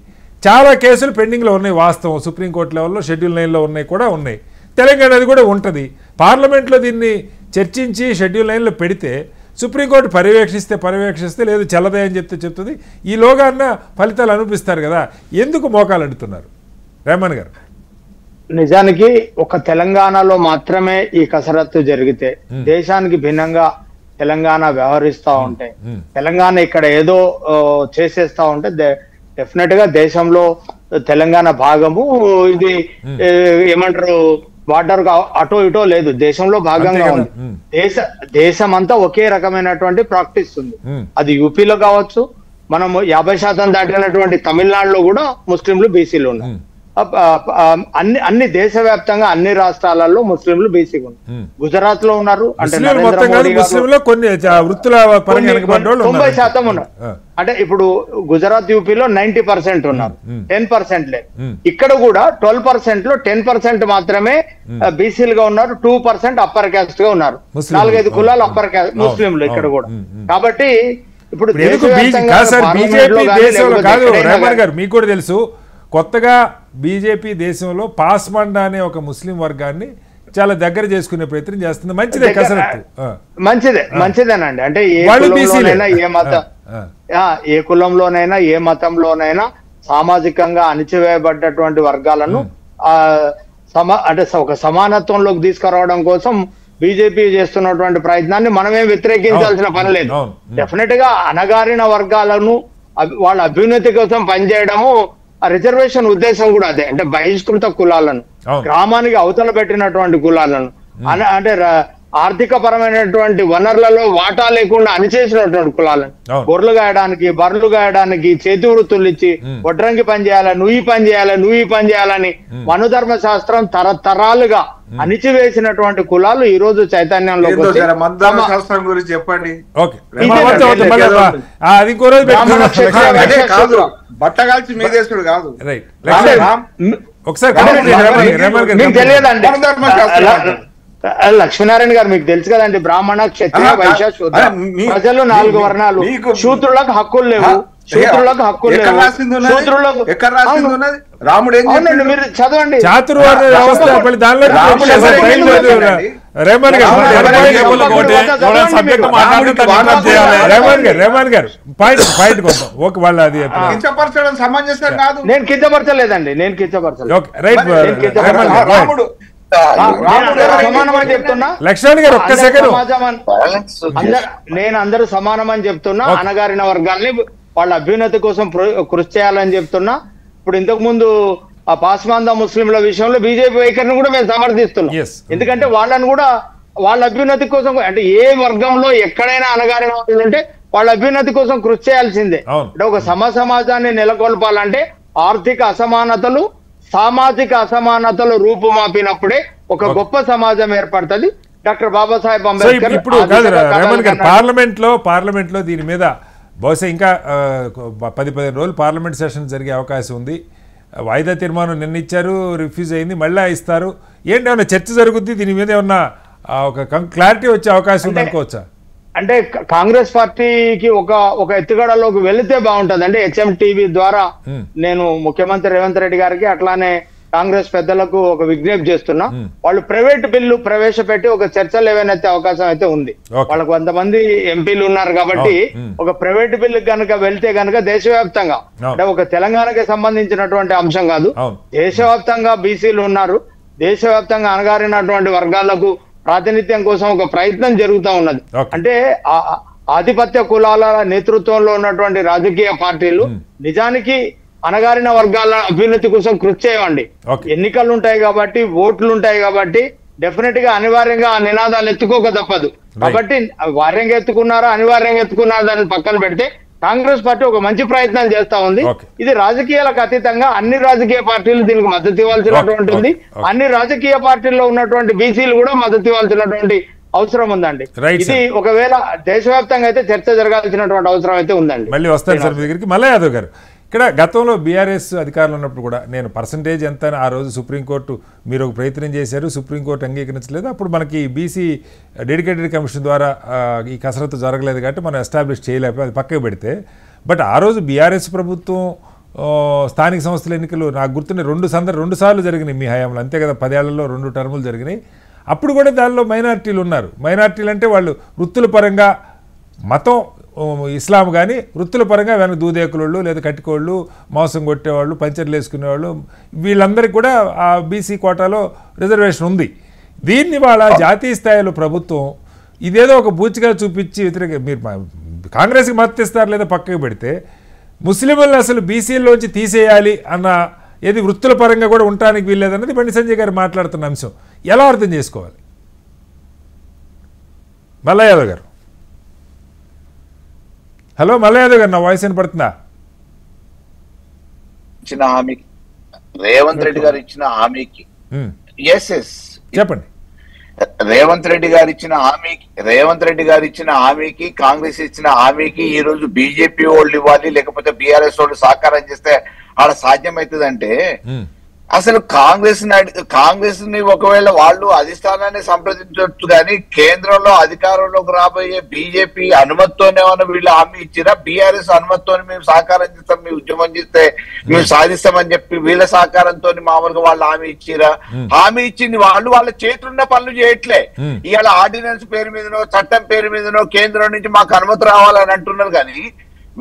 చాలా కేసులు పెండింగ్లో ఉన్నాయి, వాస్తవం. సుప్రీంకోర్టు లెవెల్లో షెడ్యూల్ 9లో ఉన్నాయి కూడా ఉన్నాయి. తెలంగాణది కూడా ఉంటుంది. పార్లమెంట్లో దీన్ని చర్చించి షెడ్యూల్ 9లో పెడితే సుప్రీంకోర్టు పర్యవేక్షిస్తే లేదు చెల్లదే అని చెప్తుంది. ఈలోగా అన్న ఫలితాలు అనిపిస్తారు కదా, ఎందుకు మోకాలు అడుగుతున్నారు రేమన్ గారు? నిజానికి ఒక తెలంగాణలో మాత్రమే ఈ కసరత్తు జరిగితే దేశానికి భిన్నంగా తెలంగాణ వ్యవహరిస్తూ ఉంటే, తెలంగాణ ఇక్కడ ఏదో చేసేస్తా ఉంటే డెఫినెట్ గా దేశంలో తెలంగాణ భాగము ఇది ఏమంటారు బార్డర్ అటో ఇటో లేదు, దేశంలో భాగంగా ఉంది. దేశం అంతా ఒకే రకమైనటువంటి ప్రాక్టీస్ ఉంది. అది యూపీలో కావచ్చు, మనం 50% దాటినటువంటి తమిళనాడులో కూడా ముస్లింలు బీసీలు ఉన్నారు. అన్ని దేశవ్యాప్తంగా అన్ని రాష్ట్రాలలో ముస్లింలు బీసీగా ఉన్నారు. గుజరాత్ లో ఉన్నారు, అంటే 90% ఉన్నారు. అంటే ఇప్పుడు గుజరాత్ యూపీలో 90% ఉన్నారు, 10% లేదు. ఇక్కడ కూడా 12% లో 10% మాత్రమే బీసీలుగా ఉన్నారు, 2% అప్పర్ క్యాస్ట్ గా ఉన్నారు. 4-5 కులాలు అప్పర్ క్యాస్ట్ ముస్లింలు ఇక్కడ కూడా. కాబట్టి ఇప్పుడు మీకు కూడా తెలుసు, కొత్తగా బీజేపీ దేశంలో పాస్మండా అనే ఒక ముస్లిం వర్గాన్ని చాలా దగ్గర చేసుకునే ప్రయత్నం చేస్తుంది. మంచిదే కసరత్తు, మంచిదేనండి. అంటే ఏ కులంలోనైనా ఏ మతంలోనైనా సామాజికంగా అణిచివేయబడ్డటువంటి వర్గాలను అంటే ఒక సమానత్వంలోకి తీసుకురావడం కోసం బీజేపీ చేస్తున్నటువంటి ప్రయత్నాన్ని మనమేం వ్యతిరేకించాల్సిన పని లేదు. డెఫినెట్ గా అణగారిన వర్గాలను వాళ్ళ అభ్యున్నతి కోసం పనిచేయడము రిజర్వేషన్ ఉద్దేశం కూడా అదే. అంటే బహిష్కృత కులాలను, గ్రామానికి అవతల పెట్టినటువంటి కులాలను, అంటే ఆర్థిక పరమైనటువంటి వనరులలో వాటా లేకుండా అణిచేసినటువంటి కులాలను, గొర్రెలు గాయడానికి, బర్రెలు గాయడానికి చేతి వృత్తులు ఇచ్చి వడ్రంగి పని చేయాలి, నువ్వు ఈ పని చేయాలని మనుధర్మ శాస్త్రం తరతరాలుగా అణిచివేసినటువంటి కులాలు ఈ రోజు చైతన్యంలో గురించి చెప్పండి. బట్టగాల్చి మీదేశుడు కాదు, తెలియదండి. లక్ష్మీనారాయణ గారు మీకు తెలుసు కదండి, బ్రాహ్మణ క్షత్రియ వైశ్య శూద్ర ప్రజలు 4 వర్ణాలు. శూద్రులకు హక్కులు లేవు, శూద్రులకు హక్కులు లేవు. రాముడు మీరు చదవండి. కించపరచడం సమంజసం కాదు. నేను కించపరచలేదండి, నేను కించపరచలేదు. సమానమని చెప్తున్నా, నేను అందరూ సమానమని చెప్తున్నా. అణగారిన వర్గాల్ని వాళ్ళ అభ్యున్నతి కోసం కృషి చేయాలని చెప్తున్నా. ఇప్పుడు ఇంతకు ముందు ఆ పాస్మాందా ముస్లింల విషయంలో బీజేపీ వైఖరిని కూడా మేము సమర్థిస్తున్నాం. ఎందుకంటే వాళ్ళని కూడా వాళ్ళ అభ్యున్నతి కోసం, అంటే ఏ వర్గంలో ఎక్కడైనా అణగారిన వాళ్ళు ఉంటే వాళ్ళ అభ్యున్నతి కోసం కృషి చేయాల్సిందే. అంటే ఒక సమాజాన్ని నెలకొల్పాలంటే ఆర్థిక అసమానతలు, సామాజిక అసమానతలు రూపుమాపినప్పుడే ఒక గొప్ప సమాజం ఏర్పడుతుంది. డాక్టర్ బాబాసాహెబ్ అంబేద్కర్ ఇప్పుడు పార్లమెంట్ లో దీని మీద బహుశా ఇంకా 10-15 రోజులు పార్లమెంట్ సెషన్ జరిగే అవకాశం ఉంది. వాయిదా తీర్మానం నిన్న ఇచ్చారు, రిఫ్యూజ్ అయింది, మళ్ళీ ఇస్తారు. ఏంటి ఏమన్నా చర్చ జరుగుద్ది దీని మీద? ఏమన్నా ఒక క్లారిటీ వచ్చే అవకాశం ఉంది అనుకోవచ్చా? అంటే కాంగ్రెస్ పార్టీకి ఒక ఎత్తుగడలోకి వెళితే బాగుంటది. అంటే HMTV ద్వారా నేను ముఖ్యమంత్రి రేవంత్ రెడ్డి గారికి అట్లానే కాంగ్రెస్ పెద్దలకు ఒక విజ్ఞప్తి చేస్తున్నా. వాళ్ళు ప్రైవేట్ బిల్లు ప్రవేశపెట్టి ఒక చర్చలు ఏవైతే అవకాశం అయితే ఉంది. వాళ్ళకు కొంతమంది ఎంపీలు ఉన్నారు కాబట్టి ఒక ప్రైవేట్ బిల్లు కనుక వెళ్తే కనుక దేశవ్యాప్తంగా, అంటే ఒక తెలంగాణకి సంబంధించినటువంటి అంశం కాదు, దేశవ్యాప్తంగా బీసీలు ఉన్నారు. దేశవ్యాప్తంగా అణగారినటువంటి వర్గాలకు ప్రాతినిధ్యం కోసం ఒక ప్రయత్నం జరుగుతూ ఉన్నది. అంటే ఆధిపత్య కులాల నేతృత్వంలో ఉన్నటువంటి రాజకీయ పార్టీలు నిజానికి అణగారిన వర్గాల అభ్యున్నతి కోసం కృషి చేయండి. ఎన్నికలు ఉంటాయి కాబట్టి, ఓట్లు ఉంటాయి కాబట్టి డెఫినెట్ గా అనివార్యంగా ఆ నినాదాలు ఎత్తుకోక తప్పదు. కాబట్టి వార్యంగా ఎత్తుకున్నారా అనివార్యంగా ఎత్తుకున్నారా దాన్ని పక్కన పెడితే కాంగ్రెస్ పార్టీ ఒక మంచి ప్రయత్నం చేస్తా ఉంది. ఇది రాజకీయాలకు అతీతంగా అన్ని రాజకీయ పార్టీలు దీనికి మద్దతు ఇవ్వాల్సినటువంటి ఉంది. అన్ని రాజకీయ పార్టీల్లో ఉన్నటువంటి బీసీలు కూడా మద్దతు ఇవ్వాల్సినటువంటి అవసరం ఉందండి. ఇది ఒకవేళ దేశవ్యాప్తంగా అయితే చర్చ జరగాల్సినటువంటి అవసరం అయితే ఉందండి. మళ్ళీ వస్తాను సార్ మీ దగ్గరికి. మల్లా యాదవ్ గారు, ఇక్కడ గతంలో బీఆర్ఎస్ అధికారంలో ఉన్నప్పుడు కూడా నేను పర్సంటేజ్ ఎంత అని ఆ రోజు సుప్రీంకోర్టు మీరు ఒక ప్రయత్నం చేశారు, సుప్రీంకోర్టు అంగీకరించలేదు. అప్పుడు మనకి బీసీ డెడికేటెడ్ కమిషన్ ద్వారా ఈ కసరత్తు జరగలేదు కాబట్టి మనం ఎస్టాబ్లిష్ చేయలేకపోయి అది పక్కకు పెడితే, బట్ ఆ రోజు బీఆర్ఎస్ ప్రభుత్వం స్థానిక సంస్థల ఎన్నికలు నాకు గుర్తున్న రెండు సార్లు జరిగినాయి మీ హయాంలో, అంతే కదా, 10 ఏళ్లలో 2 టర్ములు జరిగినాయి. అప్పుడు కూడా దానిలో మైనారిటీలు ఉన్నారు. మైనారిటీలు అంటే వాళ్ళు వృత్తుల పరంగా మతం ఇస్లాం కానీ వృత్తుల పరంగా వెనక దూదేకులోళ్ళు లేదా కట్టికోళ్ళు, మోసం కొట్టేవాళ్ళు, పంచర్లు వేసుకునేవాళ్ళు, వీళ్ళందరికీ కూడా ఆ బీసీ కోటాలో రిజర్వేషన్ ఉంది. దీన్ని వాళ్ళ జాతీయ స్థాయిలో ప్రభుత్వం ఇదేదో ఒక బూచిగా చూపించి మీరు కాంగ్రెస్కి మద్దతు ఇస్తారు లేదా పక్కకు పెడితే, ముస్లింలను అసలు బీసీల్లోంచి తీసేయాలి అన్న ఏది వృత్తుల పరంగా కూడా ఉండటానికి వీల్లేదన్నది బండి సంజయ్ గారు మాట్లాడుతున్న అంశం ఎలా అర్థం చేసుకోవాలి? మల్లా యాదవ్ గారు, హలో మల్లా యాదవ్ గారు, నా వాయిస్ వినపడుతుందా? ఇచ్చిన హామీకి రేవంత్ రెడ్డి గారు ఇచ్చిన హామీకి చెప్పండి. రేవంత్ రెడ్డి గారు ఇచ్చిన హామీకి కాంగ్రెస్ ఇచ్చిన హామీకి ఈ రోజు బీజేపీ వాళ్ళు ఇవ్వాలి, లేకపోతే బీఆర్ఎస్ వాళ్ళు సహకారం చేస్తే ఆడ సాధ్యమవుతుందంటే అసలు కాంగ్రెస్ ని ఒకవేళ వాళ్ళు అధిష్టానాన్ని సంప్రదించవచ్చు కానీ కేంద్రంలో అధికారంలోకి రాబోయే బీజేపీ అనుమతితోనే వీళ్ళు హామీ ఇచ్చిరా? బీఆర్ఎస్ అనుమతితోనే మేము సహకారం చేస్తాం, మేము ఉద్యమం చేస్తే మేము సాధిస్తామని చెప్పి వీళ్ళ సహకారంతో మామూలుగా వాళ్ళు హామీ ఇచ్చిరా? హామీ ఇచ్చింది వాళ్ళు వాళ్ళ చేతులున్న పనులు చేయట్లే. ఇవాళ ఆర్డినెన్స్ పేరు మీదనో చట్టం పేరు మీదనో కేంద్రం నుంచి మాకు అనుమతి రావాలని అంటున్నారు కానీ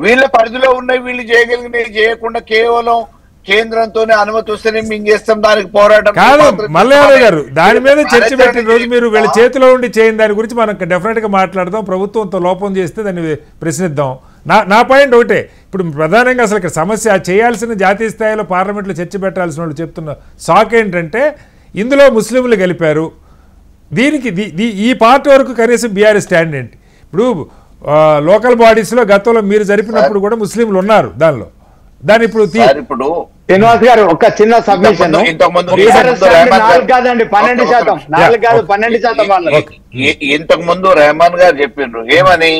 వీళ్ళ పరిధిలో ఉన్నవి వీళ్ళు చేయగలిగినవి చేయకుండా కేవలం కేంద్రంతోనే అనుమతి వస్తేనే మేము చేస్తాం, దానికి పోరాటం కాదు. మల్లయాదవ్ గారు, దాని మీద చర్చ పెట్టిన రోజు మీరు వీళ్ళ చేతిలో ఉండి చేయని దాని గురించి మనం డెఫినెట్ గా మాట్లాడదాం. ప్రభుత్వంతో లోపం చేస్తే దాన్ని ప్రశ్నిద్దాం. నా పాయింట్ ఒకటే, ఇప్పుడు ప్రధానంగా అసలు ఇక్కడ సమస్య చేయాల్సిన జాతీయ స్థాయిలో పార్లమెంట్లో చర్చ పెట్టాల్సిన వాళ్ళు చెప్తున్న సాక్ ఏంటంటే ఇందులో ముస్లింలు గెలిపారు, దీనికి ఈ పార్ట్ వరకు కనీసం బీఆర్ఎస్ స్టాండ్ ఏంటి? ఇప్పుడు లోకల్ బాడీస్లో గతంలో మీరు జరిపినప్పుడు కూడా ముస్లింలు ఉన్నారు దానిలో, దాని ఇప్పుడు శ్రీనివాస్ గారు ఒక చిన్న సబ్మిషన్, 4 కాదండి 12%, 4 కాదు 12%. ఇంతకు ముందు రెహమాన్ గారు చెప్పిండ్రు ఏమని,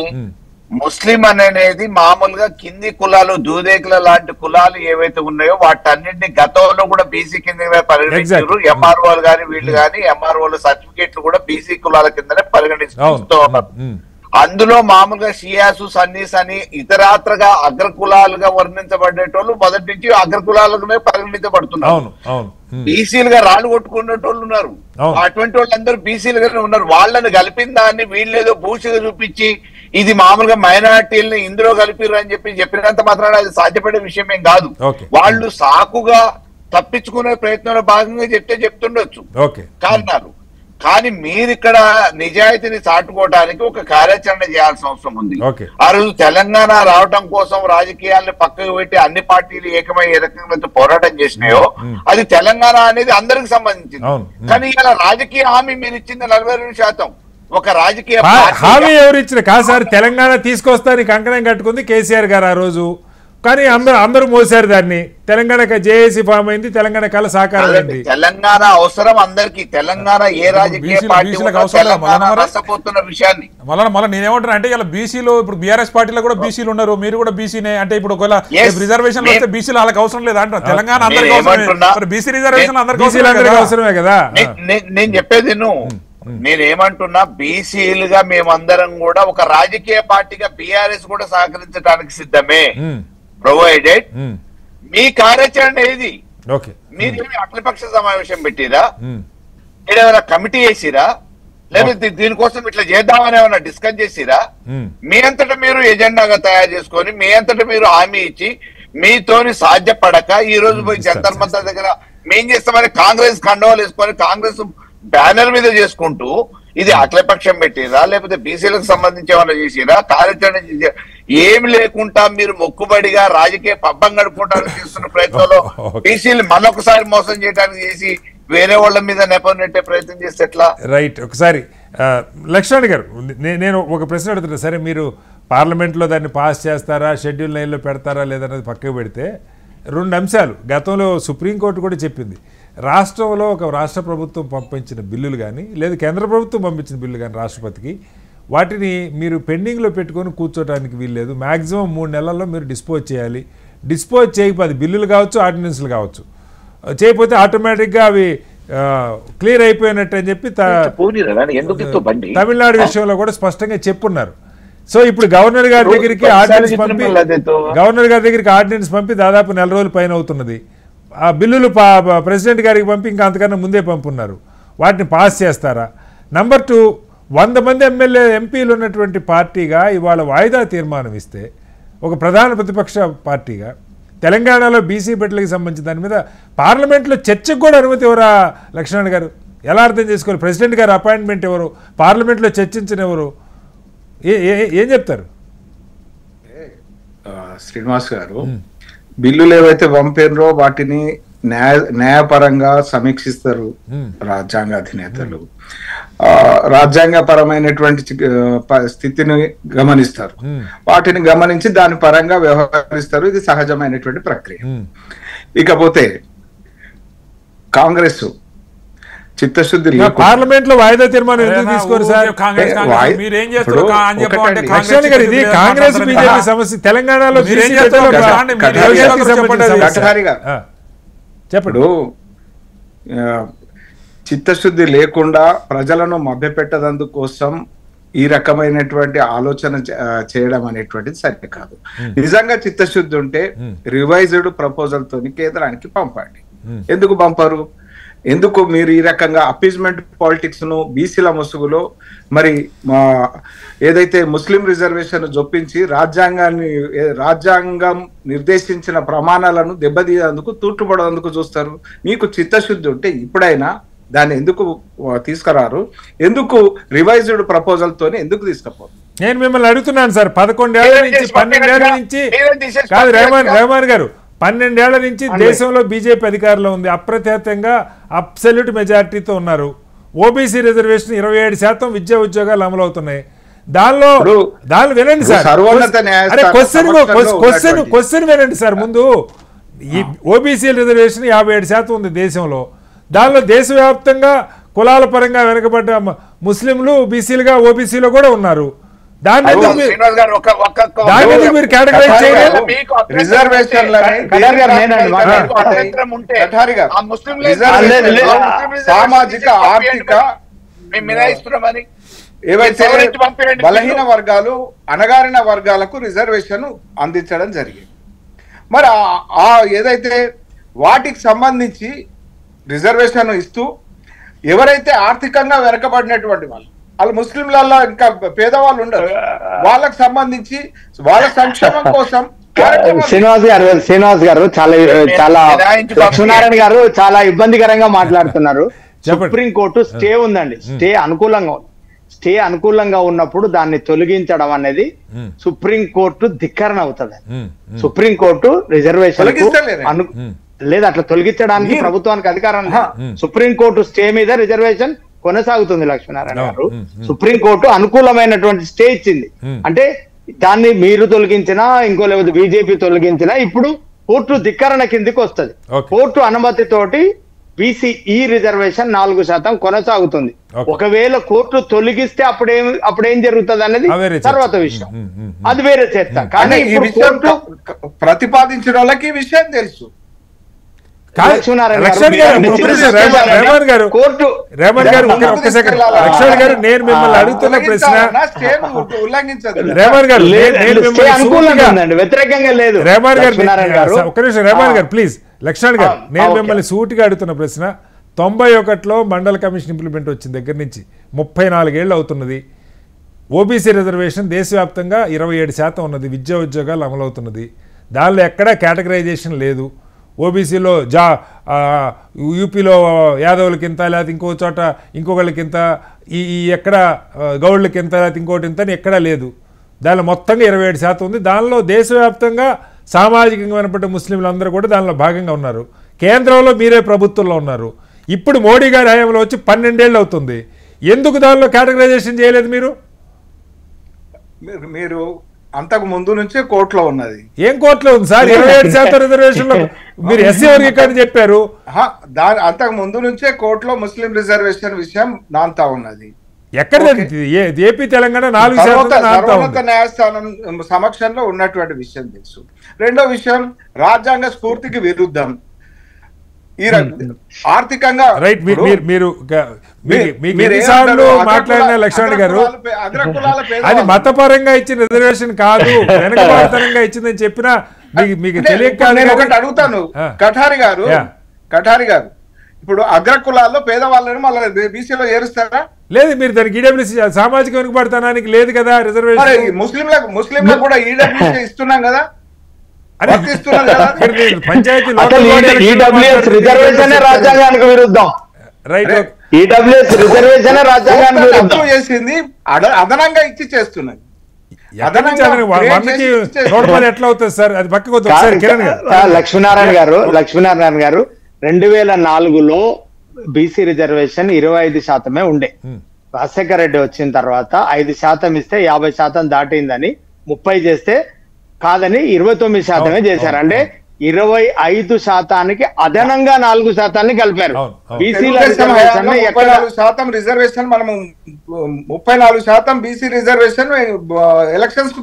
ముస్లిం అనేది మామూలుగా కింది కులాలు దూదేకుల లాంటి కులాలు ఏవైతే ఉన్నాయో వాటన్నింటినీ గతంలో కూడా బీసీ కింద పరిగణించారు. ఎంఆర్ఓలు కానీ వీళ్ళు కానీ ఎంఆర్ఓల సర్టిఫికేట్లు కూడా బీసీ కులాల కిందనే పరిగణిస్తూ ఉన్నారు. అందులో మామూలుగా షియాసు సన్నీస్ అని ఇతరాత్రగా అగ్రకులాలుగా వర్ణించబడేటోళ్ళు మొదటి నుంచి అగ్రకులాలుగానే పరిగణించబడుతున్నారు. బీసీలుగా రాళ్ళు కొట్టుకునేటోళ్ళు ఉన్నారు, అటువంటి వాళ్ళందరూ బీసీలుగానే ఉన్నారు. వాళ్ళని కలిపిన దాన్ని వీళ్ళేదో భూషిగా చూపించి ఇది మామూలుగా మైనారిటీలని ఇందులో కలిపిర్రు అని చెప్పినంత మాత్రాన అది సాధ్యపడే విషయం ఏం కాదు. వాళ్ళు సాకుగా తప్పించుకునే ప్రయత్నంలో భాగంగా చెప్తుండొచ్చు కారణాలు. కానీ మీరు ఇక్కడ నిజాయితీని చాటుకోవడానికి ఒక కార్యాచరణ చేయాల్సిన అవసరం ఉంది. ఆ రోజు తెలంగాణ రావడం కోసం రాజకీయాలను పక్కకు పెట్టి అన్ని పార్టీలు ఏకమై ఏ రకంగా పోరాటం చేసినాయో అది తెలంగాణ అనేది అందరికి సంబంధించింది. కానీ ఇలా రాజకీయ హామీ మీరు ఇచ్చింది 42%. ఒక రాజకీయ హామీ ఎవరు ఇచ్చిన కాదు సార్, తెలంగాణ తీసుకొస్తానికి కంకణం కట్టుకుంది కేసీఆర్ గారు ఆ రోజు, కానీ అందరూ మోసారు దాన్ని. తెలంగాణ జేఏసీ ఫామ్ అయింది, తెలంగాణ కళ సాకారం అయింది. తెలంగాణ అవసరం అందరికి. తెలంగాణ ఏ రాజకీయ పార్టీ నష్టపోతున్న విషయాన్ని మళ్ళీ నేనేమంటున్నా అంటే ఇలా బీసీలో ఇప్పుడు బీఆర్ఎస్ పార్టీలో కూడా బీసీలు ఉన్నారు, మీరు కూడా బీసీనే అంటే ఇప్పుడు ఒకవేళ రిజర్వేషన్ వస్తే బీసీలు వాళ్ళకి అవసరం లేదు అంటారు. తెలంగాణ అందరికీ అవసరమే, బీసీ రిజర్వేషన్ అందరికీ అవసరమే కదా. నేను చెప్పేది నేనేమంటున్నా, బీసీలుగా మేమందరం కూడా ఒక రాజకీయ పార్టీగా బీఆర్ఎస్ కూడా సహకరించడానికి సిద్ధమే, ప్రొవైడెడ్ మీ కార్యాచరణ ఏది. మీరు అఖిలపక్ష సమావేశం పెట్టిరా, ఏమైనా కమిటీ వేసిరా, లేకపోతే దీనికోసం ఇట్లా చేద్దామని ఏమైనా డిస్కస్ చేసిరా? మీ అంతటా మీరు ఎజెండాగా తయారు చేసుకొని మీ అంతటా మీరు హామీ ఇచ్చి మీతోని సాధ్యపడక ఈ రోజు పోయి జంతర్ మంతర్ దగ్గర మేం చేస్తామని కాంగ్రెస్ కండవాలు వేసుకొని కాంగ్రెస్ బ్యానర్ మీద చేసుకుంటూ ఇది అఖిలపక్షం పెట్టిరా లేకపోతే బీసీలకు సంబంధించి ఏమైనా చేసిరా? కార్యాచరణ ఏమి లేకుండా మీరు మొక్కుబడిగా రాజకీయ పబ్బం గడుపుకోవడానికి చేస్తున్న ప్రయత్నంలో బీసీలు మరొకసారి మోసం చేయడానికి చేసి వేరే వాళ్ళ మీద నెపం నెట్టే ప్రయత్నం చేస్తే ఎట్లా? రైట్. ఒకసారి లక్ష్మణ్ గారు, నేను ఒక ప్రశ్న అడుగుతున్నా. సరే, మీరు పార్లమెంట్లో దాన్ని పాస్ చేస్తారా, షెడ్యూల్ 9లో పెడతారా లేదన్నది పక్కకు పెడితే 2 అంశాలు గతంలో సుప్రీంకోర్టు కూడా చెప్పింది. రాష్ట్రంలో ఒక రాష్ట్ర ప్రభుత్వం పంపించిన బిల్లులు కానీ లేదా కేంద్ర ప్రభుత్వం పంపించిన బిల్లు కానీ రాష్ట్రపతికి, వాటిని మీరు పెండింగ్లో పెట్టుకొని కూర్చోటానికి వీల్లేదు. మ్యాక్సిమం 3 నెలల్లో మీరు డిస్పోజ్ చేయాలి. డిస్పోజ్ చేయకపోతే బిల్లులు కావచ్చు ఆర్డినెన్స్లు కావచ్చు చేయకపోతే ఆటోమేటిక్గా అవి క్లియర్ అయిపోయినట్టు అని చెప్పి తమిళనాడు విషయంలో కూడా స్పష్టంగా చెప్పున్నారు. సో ఇప్పుడు గవర్నర్ గారి దగ్గరికి ఆర్డినెన్స్ పంపి దాదాపు 4 రోజుల పైన అవుతున్నది. ఆ బిల్లులు ప్రెసిడెంట్ గారికి పంపి ఇంకా అంతకన్నా ముందే పంపున్నారు. వాటిని పాస్ చేస్తారా? నంబర్ 2, 100 మంది ఎంపీలు ఉన్నటువంటి పార్టీగా ఇవాళ వాయిదా తీర్మానం ఇస్తే ఒక ప్రధాన ప్రతిపక్ష పార్టీగా తెలంగాణలో బీసీ బిడ్డలకు సంబంధించిన దాని మీద పార్లమెంట్లో చర్చకు కూడా అనుమతి ఎవరా లక్ష్మణ్ గారు? ఎలా అర్థం చేసుకోవాలి? ప్రెసిడెంట్ గారు అపాయింట్మెంట్ ఎవరు? పార్లమెంట్లో చర్చించనివ్వరు. ఏం చెప్తారు? శ్రీనివాస్ గారు, బిల్లులు ఏవైతే పంపినరో వాటిని న్యాయపరంగా సమీక్షిస్తారు రాజ్యాంగ అధినేతలు. రాజ్యాంగపరమైనటువంటి స్థితిని గమనిస్తారు, వాటిని గమనించి దాని పరంగా వ్యవహరిస్తారు. ఇది సహజమైనటువంటి ప్రక్రియ. ఇకపోతే కాంగ్రెస్ చిత్తశుద్ధి పార్లమెంట్ లో వాయిదా తీర్మానం ఎందుకు తీసుకోరు సార్? కాంగ్రెస్ బీజేపీ సమస్య తెలంగాణలో చెప్పడు. చిత్తశుద్ధి లేకుండా ప్రజలను మభ్యపెట్టదందుకోసం ఈ రకమైనటువంటి ఆలోచన చేయడం అనేటువంటిది సరికాదు. నిజంగా చిత్తశుద్ధి ఉంటే రివైజ్డ్ ప్రపోజల్ తోని కేంద్రానికి పంపండి. ఎందుకు పంపరు? ఎందుకు మీరు ఈ రకంగా అపీజ్మెంట్ పాలిటిక్స్ ను బీసీల ముసుగులో మరి ఏదైతే ముస్లిం రిజర్వేషన్ జొప్పించి రాజ్యాంగం నిర్దేశించిన ప్రమాణాలను దెబ్బతీయేందుకు తూట్టుపడేందుకు చూస్తారు? మీకు చిత్తశుద్ధి ఉంటే ఇప్పుడైనా దాన్ని ఎందుకు తీసుకురారు? ఎందుకు రివైజ్డ్ ప్రపోజల్ తోనే ఎందుకు తీసుకుపోరు? నేను మిమ్మల్ని అడుగుతున్నాను సార్. 11 ఏళ్ల నుంచి 12 ఏళ్ల నుంచి కాదు రెహమాన్ గారు, 12 ఏళ్ల నుంచి దేశంలో బీజేపీ అధికారంలో ఉంది. అప్రత్యేకంగా అబ్సల్యూట్ మెజారిటీతో ఉన్నారు. ఓబీసీ రిజర్వేషన్ 27% విద్యా ఉద్యోగాలు అమలు అవుతున్నాయి. దానిలో వినండి సార్, క్వశ్చన్ వినండి సార్. ముందు ఈ ఓబీసీ రిజర్వేషన్ 57% ఉంది దేశంలో. దానిలో దేశవ్యాప్తంగా కులాల పరంగా వెనకబడ్డ ముస్లింలు బీసీలుగా ఓబీసీలో కూడా ఉన్నారు. దాన్ని మీరు కేటగరైజ్ చేయలేదు. సామాజిక ఆర్థిక ఏవైతే బలహీన వర్గాలు అణగారిన వర్గాలకు రిజర్వేషన్ అందించడం జరిగింది. మరి ఏదైతే వాటికి సంబంధించి రిజర్వేషన్ ఇస్తూ ఎవరైతే ఆర్థికంగా వెనకబడినటువంటి వాళ్ళు ముస్లింలలో ఇంకా పేదవాళ్ళు ఉండరు, వాళ్ళకు సంబంధించి వాళ్ళ సంక్షేమం కోసం శ్రీనివాస్ గారు చాలా లక్ష్మీనారాయణ గారు చాలా ఇబ్బందికరంగా మాట్లాడుతున్నారు. సుప్రీంకోర్టు స్టే ఉందండి, స్టే అనుకూలంగా ఉన్నప్పుడు దాన్ని తొలగించడం అనేది సుప్రీంకోర్టు ధిక్కరణ అవుతుంది. సుప్రీంకోర్టు రిజర్వేషన్ లేదు, అట్లా తొలగించడానికి ప్రభుత్వానికి అధికారం. సుప్రీంకోర్టు స్టే మీద రిజర్వేషన్ కొనసాగుతుంది. లక్ష్మీనారాయణ గారు, సుప్రీంకోర్టు అనుకూలమైనటువంటి స్టే ఇచ్చింది. అంటే దాన్ని మీరు తొలగించినా ఇంకో లేకపోతే బీజేపీ తొలగించినా ఇప్పుడు కోర్టు ధిక్కరణ కిందికి వస్తుంది. కోర్టు అనుమతితోటి బీసీఈ రిజర్వేషన్ 4% కొనసాగుతుంది. ఒకవేళ కోర్టు తొలగిస్తే అప్పుడేం జరుగుతుంది అనేది తర్వాత విషయం, అది వేరే చర్చ. కానీ ప్రతిపాదించిన వాళ్ళకి ఈ విషయం తెలుసు. నేను మిమ్మల్ని అడుగుతున్న ప్రశ్న వ్యతిరేకంగా లేదు. ఒక్క నిమిషం రెహమాన్ గారు ప్లీజ్. లక్ష్మణ్ గారు, నేను మిమ్మల్ని సూటిగా అడుగుతున్న ప్రశ్న, 91లో మండల కమిషన్ ఇంప్లిమెంట్ వచ్చిన దగ్గర నుంచి 34 ఏళ్ళు అవుతున్నది. ఓబీసీ రిజర్వేషన్ దేశవ్యాప్తంగా 27% ఉన్నది. విద్యా ఉద్యోగాలు అమలవుతున్నది. దానిలో ఎక్కడా కేటగరైజేషన్ లేదు. ఓబీసీలో యూపీలో యాదవులకింత, లేకపోతే ఇంకో చోట ఇంకొకళ్ళకింత, ఈ ఎక్కడ గౌళ్ళకింత, లేకపోతే ఇంకోటి ఇంత అని ఎక్కడా లేదు. దానిలో మొత్తంగా 27% ఉంది. దానిలో దేశవ్యాప్తంగా సామాజికంగా వినపడ్డ ముస్లింలు అందరూ కూడా దానిలో భాగంగా ఉన్నారు. కేంద్రంలో మీరే ప్రభుత్వంలో ఉన్నారు. ఇప్పుడు మోడీ గారి హయాంలో వచ్చి 12 ఏళ్ళు అవుతుంది. ఎందుకు దానిలో కేటగరైజేషన్ చేయలేదు మీరు? మీరు అంతకు ముందు నుంచే కోర్టులో ఉన్నది. ఏం కోర్టులో ఉంది సార్? 27% రిజర్వేషన్ లో మీరు ఎస్సీ వర్గీకరణ చెప్పారు. అంతకు ముందు నుంచే కోర్టులో ముస్లిం రిజర్వేషన్ విషయం నాంతా ఉన్నది. ఎక్కడ ఏపీ తెలంగాణ 4% సర్వోన్నత న్యాయస్థానం సమక్షంలో ఉన్నటువంటి విషయం తెలుసు. రెండో విషయం, రాజ్యాంగ స్ఫూర్తికి విరుద్ధం. ఈ ఆర్థికంగా మీరు మాట్లాడిన లక్ష్మణ్ గారు అది మతపరంగా ఇచ్చిన రిజర్వేషన్ కాదు, వెనకబాటుతనంగా ఇచ్చిందని చెప్పినా మీకు తెలియక ఒకటి అడుగుతాను. కఠారి గారు ఇప్పుడు అగ్రకులాల్లో పేదవాళ్ళని మళ్ళీ బీసీలో చేరుస్తారా? లేదు, మీరు దానికి ఈడబ్ల్యూసీ సామాజిక వెనుకబడతానానికి లేదు కదా రిజర్వేషన్. ముస్లింలకు కూడా ఈడబ్ల్యూసీ ఇస్తున్నాం కదా, పంచాయతీ రిజర్వేషన్ రాజ్యాంగానికి విరుద్ధం. రైట్, ఈడబ్ల్యూఎస్ రిజర్వేషన్ రాజ్యాంగానికి విరుద్ధం చేసింది, అదనంగా ఇచ్చి చేస్తున్నది. ఎట్లా అవుతుంది సార్? అది పక్కకు కిరణ్ గారు. లక్ష్మీనారాయణ గారు 2004లో బీసీ రిజర్వేషన్ 25% ఉండే. రాజశేఖర రెడ్డి వచ్చిన తర్వాత 5% ఇస్తే 50% దాటిందని 30 చేస్తే కాదని 29% చేశారు. అంటే 25% అదనంగా 4% కలిపారు. బీసీల రిజర్వేషన్ 34% రిజర్వేషన్, మనము 34% బీసీ రిజర్వేషన్ ఎలక్షన్స్ కు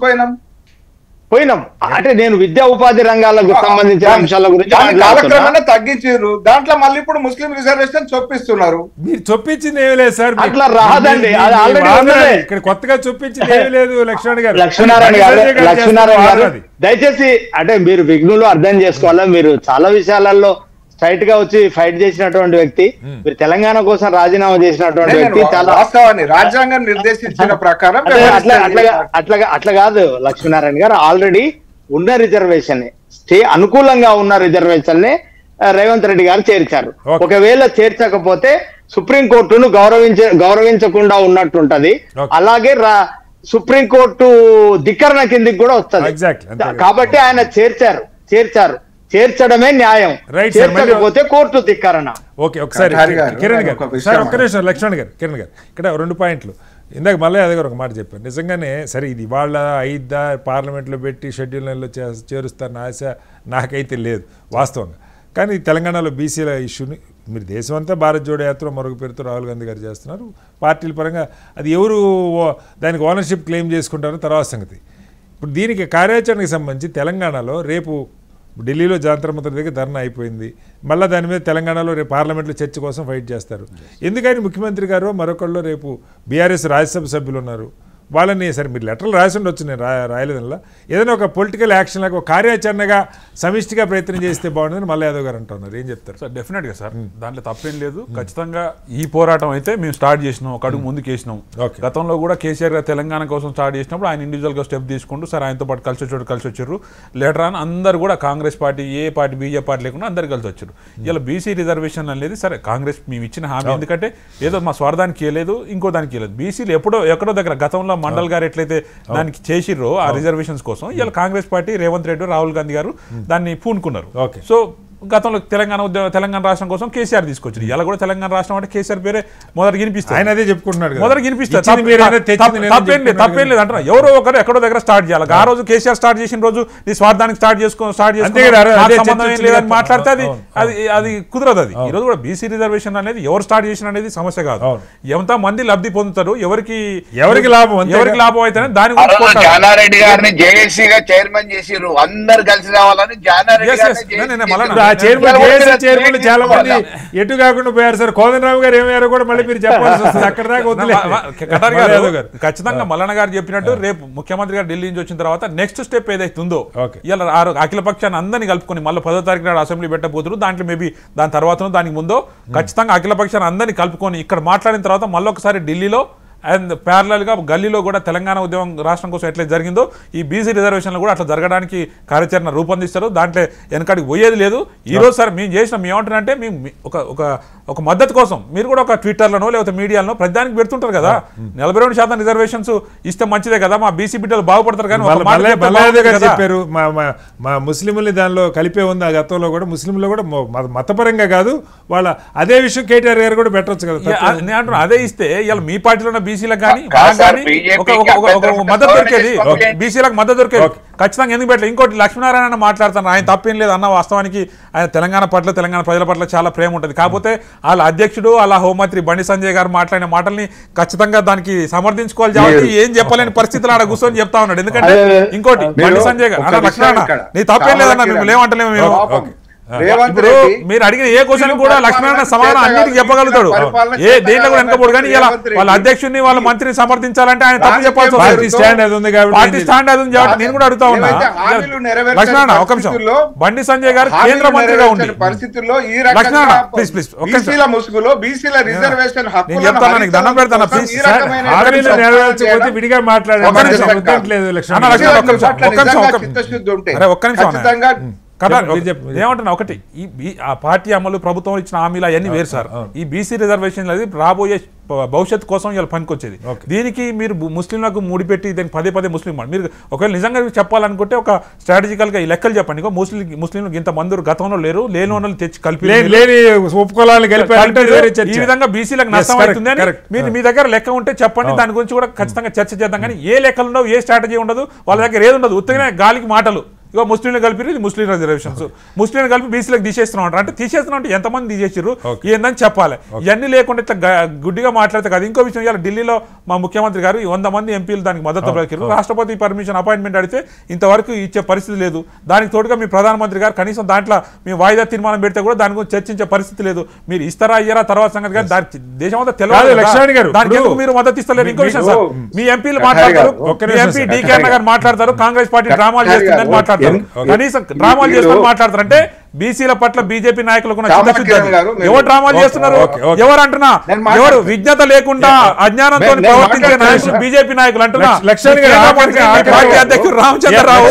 పోయినాం. అంటే నేను విద్యా ఉపాధి రంగాలకు సంబంధించిన అంశాల గురించి తగ్గించారు. దాంట్లో మళ్ళీ ఇప్పుడు ముస్లిం రిజర్వేషన్ చొప్పిస్తున్నారు. మీరు చొప్పించింది ఏమీ లేదు సార్, అట్లా రాదండి. అది ఆల్రెడీ ఇక్కడ కొత్తగా చొప్పించింది ఏమీ లేదు. లక్ష్మీనారాయణ గారు దయచేసి అంటే మీరు విఘ్నులు అర్థం చేసుకోవాలా. మీరు చాలా విషయాలలో స్ట్రైట్ గా వచ్చి ఫైట్ చేసినటువంటి వ్యక్తి, మీరు తెలంగాణ కోసం రాజీనామా చేసినటువంటి వ్యక్తి. చాలా రాజ్యాంగం నిర్దేశించిన ప్రకారం అట్లా కాదు లక్ష్మీనారాయణ గారు. ఆల్రెడీ ఉన్న రిజర్వేషన్ అనుకూలంగా ఉన్న రిజర్వేషన్ ని రేవంత్ రెడ్డి గారు చేర్చారు. ఒకవేళ చేర్చకపోతే సుప్రీంకోర్టును గౌరవించకుండా ఉన్నట్టుంటది. అలాగే సుప్రీంకోర్టు ధిక్కరణ కిందికి కూడా వస్తుంది. కాబట్టి ఆయన చేర్చారు. చేర్చడమే న్యాయం, చేర్చకపోతే కోర్టు ధిక్కరణ. ఓకే, ఒకసారి కిరణ్ గారు సార్, ఒక్క నిమిషం లక్ష్మణ్ గారు. కిరణ్ గారు ఇక్కడ 2 పాయింట్లు. ఇందాక మళ్ళీ అదే గారు ఒక మాట చెప్పారు. నిజంగానే సరే ఇది వాళ్ళ అయిద్దా, పార్లమెంట్లో పెట్టి షెడ్యూల్ నెలలో చేరుస్తారన్న ఆశ నాకైతే లేదు వాస్తవంగా. కానీ తెలంగాణలో బీసీల ఇష్యూని మీరు దేశమంతా భారత్ జోడో యాత్ర మరొక పేరుతో రాహుల్ గాంధీ గారు చేస్తున్నారు. పార్టీల పరంగా అది ఎవరు దానికి ఓనర్షిప్ క్లెయిమ్ చేసుకుంటారో తర్వాత సంగతి. ఇప్పుడు దీనికి కార్యాచరణకి సంబంధించి తెలంగాణలో రేపు ఢిల్లీలో జాంతర్ మంతర్ దగ్గర ధర్నా అయిపోయింది. మళ్ళీ దాని మీద తెలంగాణలో రేపు పార్లమెంట్లో చర్చ కోసం ఫైట్ చేస్తారు. ఎందుకని ముఖ్యమంత్రి గారు మరొకళ్ళు రేపు బీఆర్ఎస్ రాజ్యసభ సభ్యులు ఉన్నారు, వాళ్ళని సరే మీరు లెటర్లు రాసి ఉండొచ్చు, నేను రాయలేదల్లా. ఏదైనా ఒక పొలిటికల్ యాక్షన్ లాగా ఒక కార్యాచరణగా సమిష్టిగా ప్రయత్నం చేస్తే బాగుంటుందని మల్ల యాదవ్ గారు అంటున్నారు. ఏం చెప్తారు సార్? డెఫినెట్గా సార్, దాంట్లో తప్పేం లేదు. ఖచ్చితంగా ఈ పోరాటం అయితే మేము స్టార్ట్ చేసినాం, ఒక అడుగు ముందుకు వేసినాం. గతంలో కూడా కేసీఆర్ గారు తెలంగాణ కోసం స్టార్ట్ చేసినప్పుడు ఆయన ఇండివిజువల్గా స్టెప్ తీసుకుంటూ సార్ ఆయనతో పాటు కలిసి వచ్చారు. లేటర్ ఆన్ అందరూ కూడా కాంగ్రెస్ పార్టీ, ఏ పార్టీ, బీజేపీ పార్టీ లేకుండా అందరు కలిసి వచ్చారు. ఇలా బీసీ రిజర్వేషన్ అనేది సరే కాంగ్రెస్ మేము ఇచ్చిన హామీ, ఎందుకంటే ఏదో మా స్వార్థానికి ఇవ్వలేదు, ఇంకో దానికి ఇవ్వలేదు. బీసీలు ఎక్కడో దగ్గర గతంలో మండల్ గారు ఎట్లయితే దానికి చేసిర్రో ఆ రిజర్వేషన్స్ కోసం, ఇలా కాంగ్రెస్ పార్టీ రేవంత్ రెడ్డి, రాహుల్ గాంధీ గారు దాన్ని పూనుకున్నారు. సో గతంలో తెలంగాణ రాష్ట్రం కోసం కేసీఆర్ తీసుకొచ్చింది. ఇలా కూడా తెలంగాణ రాష్ట్రం అంటే కేసీఆర్ పేరే మొదటి వినిపిస్తారు, ఆయన అదే చెప్పుకుంటున్నాడు, మొదటి వినిపిస్తారు. తప్పేం లేదు అంటున్నా. ఎవరో ఒకరు ఎక్కడో దగ్గర స్టార్ట్ చేయాలి. ఆ రోజు కేసీఆర్ స్టార్ట్ చేసిన రోజు నీ స్వార్థానికి స్టార్ట్ చేసుకుని మాట్లాడితే అది కుదరదు. అది ఈ రోజు కూడా బీసీ రిజర్వేషన్ అనేది ఎవరు స్టార్ట్ చేసిన అనేది సమస్య కాదు. ఎంత మంది లబ్ధి పొందుతారు, ఎవరికి లాభం అయితే దాని గురించి జానారెడ్డి గారిని జేఏసీగా చైర్మన్ చేసిర్రు, అందరు కలిసి రావాలని జానారెడ్డి చైర్మన్ చాలా మంది ఎటు కాకుండా పోయారు సార్. కోదండరావు గారు ఏమయ్యారో కూడా మళ్ళీ మీరు చెప్పాల్సి వస్తుంది. అక్కడ దాకా ఖచ్చితంగా మల్లన్న గారు చెప్పినట్టు రేపు ముఖ్యమంత్రి గారు ఢిల్లీ నుంచి వచ్చిన తర్వాత నెక్స్ట్ స్టెప్ ఏదైతే ఉందో, ఇలా అఖిల పక్షాన్ని అందరినీ కలుపుకొని మళ్ళీ 10వ తారీఖు నాడు అసెంబ్లీ పెట్టబోతున్నారు. దాంట్లో మేబీ దాని తర్వాత దానికి ముందో ఖచ్చితంగా అఖిల పక్షాన్ని అందరినీ కలుపుకొని ఇక్కడ మాట్లాడిన తర్వాత మళ్ళీ ఒకసారి ఢిల్లీలో అండ్ ప్యారలల్గా గల్లీలో కూడా తెలంగాణ ఉద్యమం రాష్ట్రం కోసం ఎట్లా జరిగిందో ఈ బీసీ రిజర్వేషన్లు కూడా అట్లా జరగడానికి కార్యాచరణ రూపొందిస్తారు. దాంట్లో వెనకాడికి పోయేది లేదు. ఈరోజు సార్ మేము చేసిన ఏమంటారంటే మేము ఒక మద్దతు కోసం మీరు కూడా ఒక ట్విట్టర్లోనో లేకపోతే మీడియాలో ప్రతిదానికి పెడుతుంటారు కదా, 42% రిజర్వేషన్స్ ఇస్తే మంచిదే కదా, మా బీసీ బిడ్డలు బాగుపడతారు. కానీ చెప్పారు మా ముస్లింలని దానిలో కలిపే ఉంది. ఆ గతంలో కూడా ముస్లింలు కూడా మతపరంగా కాదు వాళ్ళ అదే విషయం కేటీఆర్ గారు కూడా పెట్టవచ్చు కదా. నేను అంటున్నా అదే ఇస్తే ఇలా మీ పార్టీలో బీసీలకు కానీ మద్దతు దొరికేది, బీసీలకు మద్దతు దొరికేది ఖచ్చితంగా. ఎందుకు పెట్టలేదు? ఇంకోటి లక్ష్మీనారాయణ మాట్లాడుతాను, ఆయన తప్పేం లేదు అన్న, వాస్తవానికి ఆయన తెలంగాణ పట్ల తెలంగాణ ప్రజల పట్ల చాలా ప్రేమ ఉంటుంది. కాకపోతే వాళ్ళ అధ్యక్షుడు వాళ్ళ హోంమంత్రి బండి సంజయ్ గారు మాట్లాడిన మాటల్ని ఖచ్చితంగా దానికి సమర్థించుకోవాలి కాబట్టి ఏం చెప్పలేని పరిస్థితులు ఆడ కూర్చొని చెప్తా ఉన్నాడు. ఎందుకంటే ఇంకోటి బండి సంజయ్ గారు అన్న, లక్ష్మీనారాయణ నీ తప్పేం లేదన్న, మేము ఏమంటలేము మేము. ఇప్పుడు మీరు అడిగిన ఏ క్వశ్చన్ కూడా లక్ష్మీనారాయణ సమాధానం అన్నిటికీ చెప్పగలుగుతాడు, ఏ దేంట్లో కూడా వెనకపోడు. కానీ ఇలా వాళ్ళ అధ్యక్షుడిని వాళ్ళ మంత్రిని సమర్థించాలంటే ఆయన తప్పు చెప్పాల్సి వస్తుంది. పార్టీ స్టాండ్ అది ఉంది కాబట్టి నేను కూడా అడుగుతా ఉన్నా. లక్ష్మీనారాయణ ఒక నిమిషం, బండి సంజయ్ గారు కేంద్ర మంత్రిగా ఉండి పరిస్థితుల్లో ఈ లక్ష్మీనారాయణ ప్లీజ్ ప్లీజ్ బీసీల ముసుగులో బీసీల రిజర్వేషన్ నేను చెప్తాను, నీకు దండం పెడతాను ప్లీజ్. విడిగా మాట్లాడారు. ఒక్క నిమిషం ఏమంటున్నా, ఒకటి ఆ పార్టీ అమలు ప్రభుత్వం ఇచ్చిన హామీలు అవన్నీ వేరు సార్. ఈ బీసీ రిజర్వేషన్ అనేది రాబోయే భవిష్యత్తు కోసం ఇలా పనికొచ్చేది. దీనికి మీరు ముస్లింలకు ముడిపెట్టి దానికి పదే పదే ముస్లిం మీరు ఒకవేళ నిజంగా చెప్పాలనుకుంటే ఒక స్ట్రాటజికల్ గా ఈ లెక్కలు చెప్పండి. ముస్లింలకు ఇంత మంది గతంలో లేరు, లేని వాళ్ళని తెచ్చి కలిపి ఈ విధంగా బీసీలకు నష్టం అవుతుంది అని మీరు మీ దగ్గర లెక్క ఉంటే చెప్పండి, దాని గురించి కూడా ఖచ్చితంగా చర్చ చేద్దాం. కానీ ఏ లెక్కలు ఉండవు, ఏ స్ట్రాటజీ ఉండదు, వాళ్ళ దగ్గర ఏది ఉండదు, ఉత్తగానే గాలికి మాటలు. ఇక ముస్లింలు కలిపి ఇది ముస్లిం రిజర్వేషన్స్, ముస్లింలు కలిపి బీసీలకు తీసేస్తున్నాం అంటారు. అంటే తీసేస్తున్నాం అంటే ఎంతమంది తీసేసారు ఏందని చెప్పాలి. ఇవన్నీ లేకుండా ఇట్లా గుడ్డిగా మాట్లాడితే కాదు. ఇంకో విషయం, ఇవాళ ఢిల్లీలో మా ముఖ్యమంత్రి గారు 100 మంది ఎంపీలు దానికి మద్దతు పలికారు. రాష్ట్రపతి పర్మిషన్ అపాయింట్మెంట్ అడిగితే ఇంతవరకు ఇచ్చే పరిస్థితి లేదు. దానికి తోడుగా మీ ప్రధానమంత్రి గారు కనీసం దాంట్లో మేము వాయిదా తీర్మానం పెడితే కూడా దాని గురించి చర్చించే పరిస్థితి లేదు. మీరు ఇస్తారా అయ్యారా తర్వాత సంగతి, కానీ దానికి దేశం అంతా తెలియదు, దానికి ఎందుకు మీరు మద్దతు ఇస్తలేరు? ఇంకో విషయం సార్, మీ ఎంపీలు మాట్లాడతారు, ఎంపీ డీకే అన్న గారు మాట్లాడతారు, కాంగ్రెస్ పార్టీ డ్రామాలు చేస్తుందని మాట్లాడతారు, కనీసం డ్రామాలు చేసుకొని మాట్లాడతారు. అంటే బీసీల పట్ల బీజేపీ నాయకులకు ఎవరు డ్రామాలు చేస్తున్నారు? ఎవరు అంటున్నా? ఎవరు విజ్ఞత లేకుండా అజ్ఞానంతో ప్రవర్తించే నాయకులు బీజేపీ నాయకులు అంటున్నా. పార్టీ అధ్యక్షుడు రామచంద్రరావు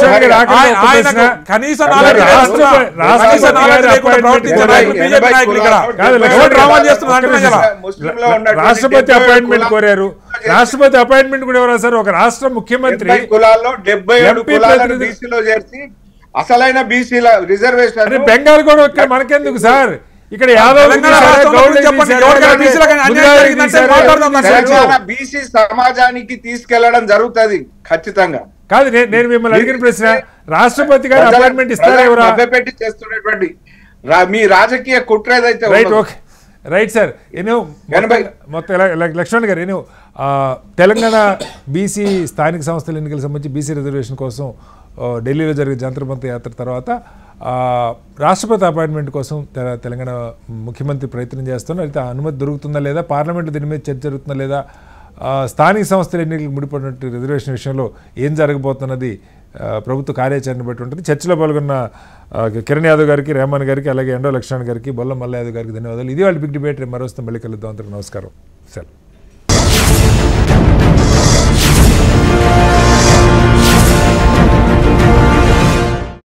ఆయన కనీస నాలెడ్జ్ లేకుండా ప్రవర్తించే నాయకులు బీజేపీ నాయకులు ఇక్కడ ఎవరు డ్రామాలు చేస్తున్నారు అంటున్నా. రాష్ట్రపతి అపాయింట్మెంట్ కోరారు, రాష్ట్రపతి అపాయింట్మెంట్ కూడా ఎవరు సార్? ఒక రాష్ట్ర ముఖ్యమంత్రి కులాల్లో 77 కులాలను బీసీలో చేర్చి అసలైన బీసీల రిజర్వేషన్ బెంగాల్ కూడా మనకెందుకు సార్? ఇక్కడ బీసీ సమాజానికి తీసుకెళ్లడం జరుగుతుంది ఖచ్చితంగా. కాదు, నేను మిమ్మల్ని అడిగిన ప్రశ్న, రాష్ట్రపతి గారు అపాయింట్మెంట్ ఇస్తారా ఎవరు? పెట్టి చేస్తున్నటువంటి మీ రాజకీయ కుట్ర ఏదైతే రైట్ సార్. నేను మొత్తం లక్ష్మణ్ గారు, నేను తెలంగాణ బీసీ స్థానిక సంస్థల ఎన్నికలకు సంబంధించి బీసీ రిజర్వేషన్ కోసం ఢిల్లీలో జరిగే జంతర్ మంతర్ యాత్ర తర్వాత రాష్ట్రపతి అపాయింట్మెంట్ కోసం తెలంగాణ ముఖ్యమంత్రి ప్రయత్నం చేస్తున్నారు. అయితే అనుమతి దొరుకుతుందా లేదా, పార్లమెంటు దీని మీద చర్చ జరుగుతుందా లేదా, స్థానిక సంస్థల ఎన్నికలకు ముడిపడినట్టు రిజర్వేషన్ విషయంలో ఏం జరగబోతున్నది ప్రభుత్వ కార్యాచరణ బట్టి ఉంటుంది. చర్చలో పాల్గొన్న కిరణ్ యాదవ్ గారికి, రెహమాన్ గారికి, అలాగే ఎండో లక్ష్మణ్ గారికి, బొల్ల మల్ల యాదవ్ గారికి ధన్యవాదాలు. ఇది వాళ్ళ బిగ్ డిబేట్. మరోస్తాం, మళ్ళీ కలుద్దాం. అందరికీ నమస్కారం. సెలవు.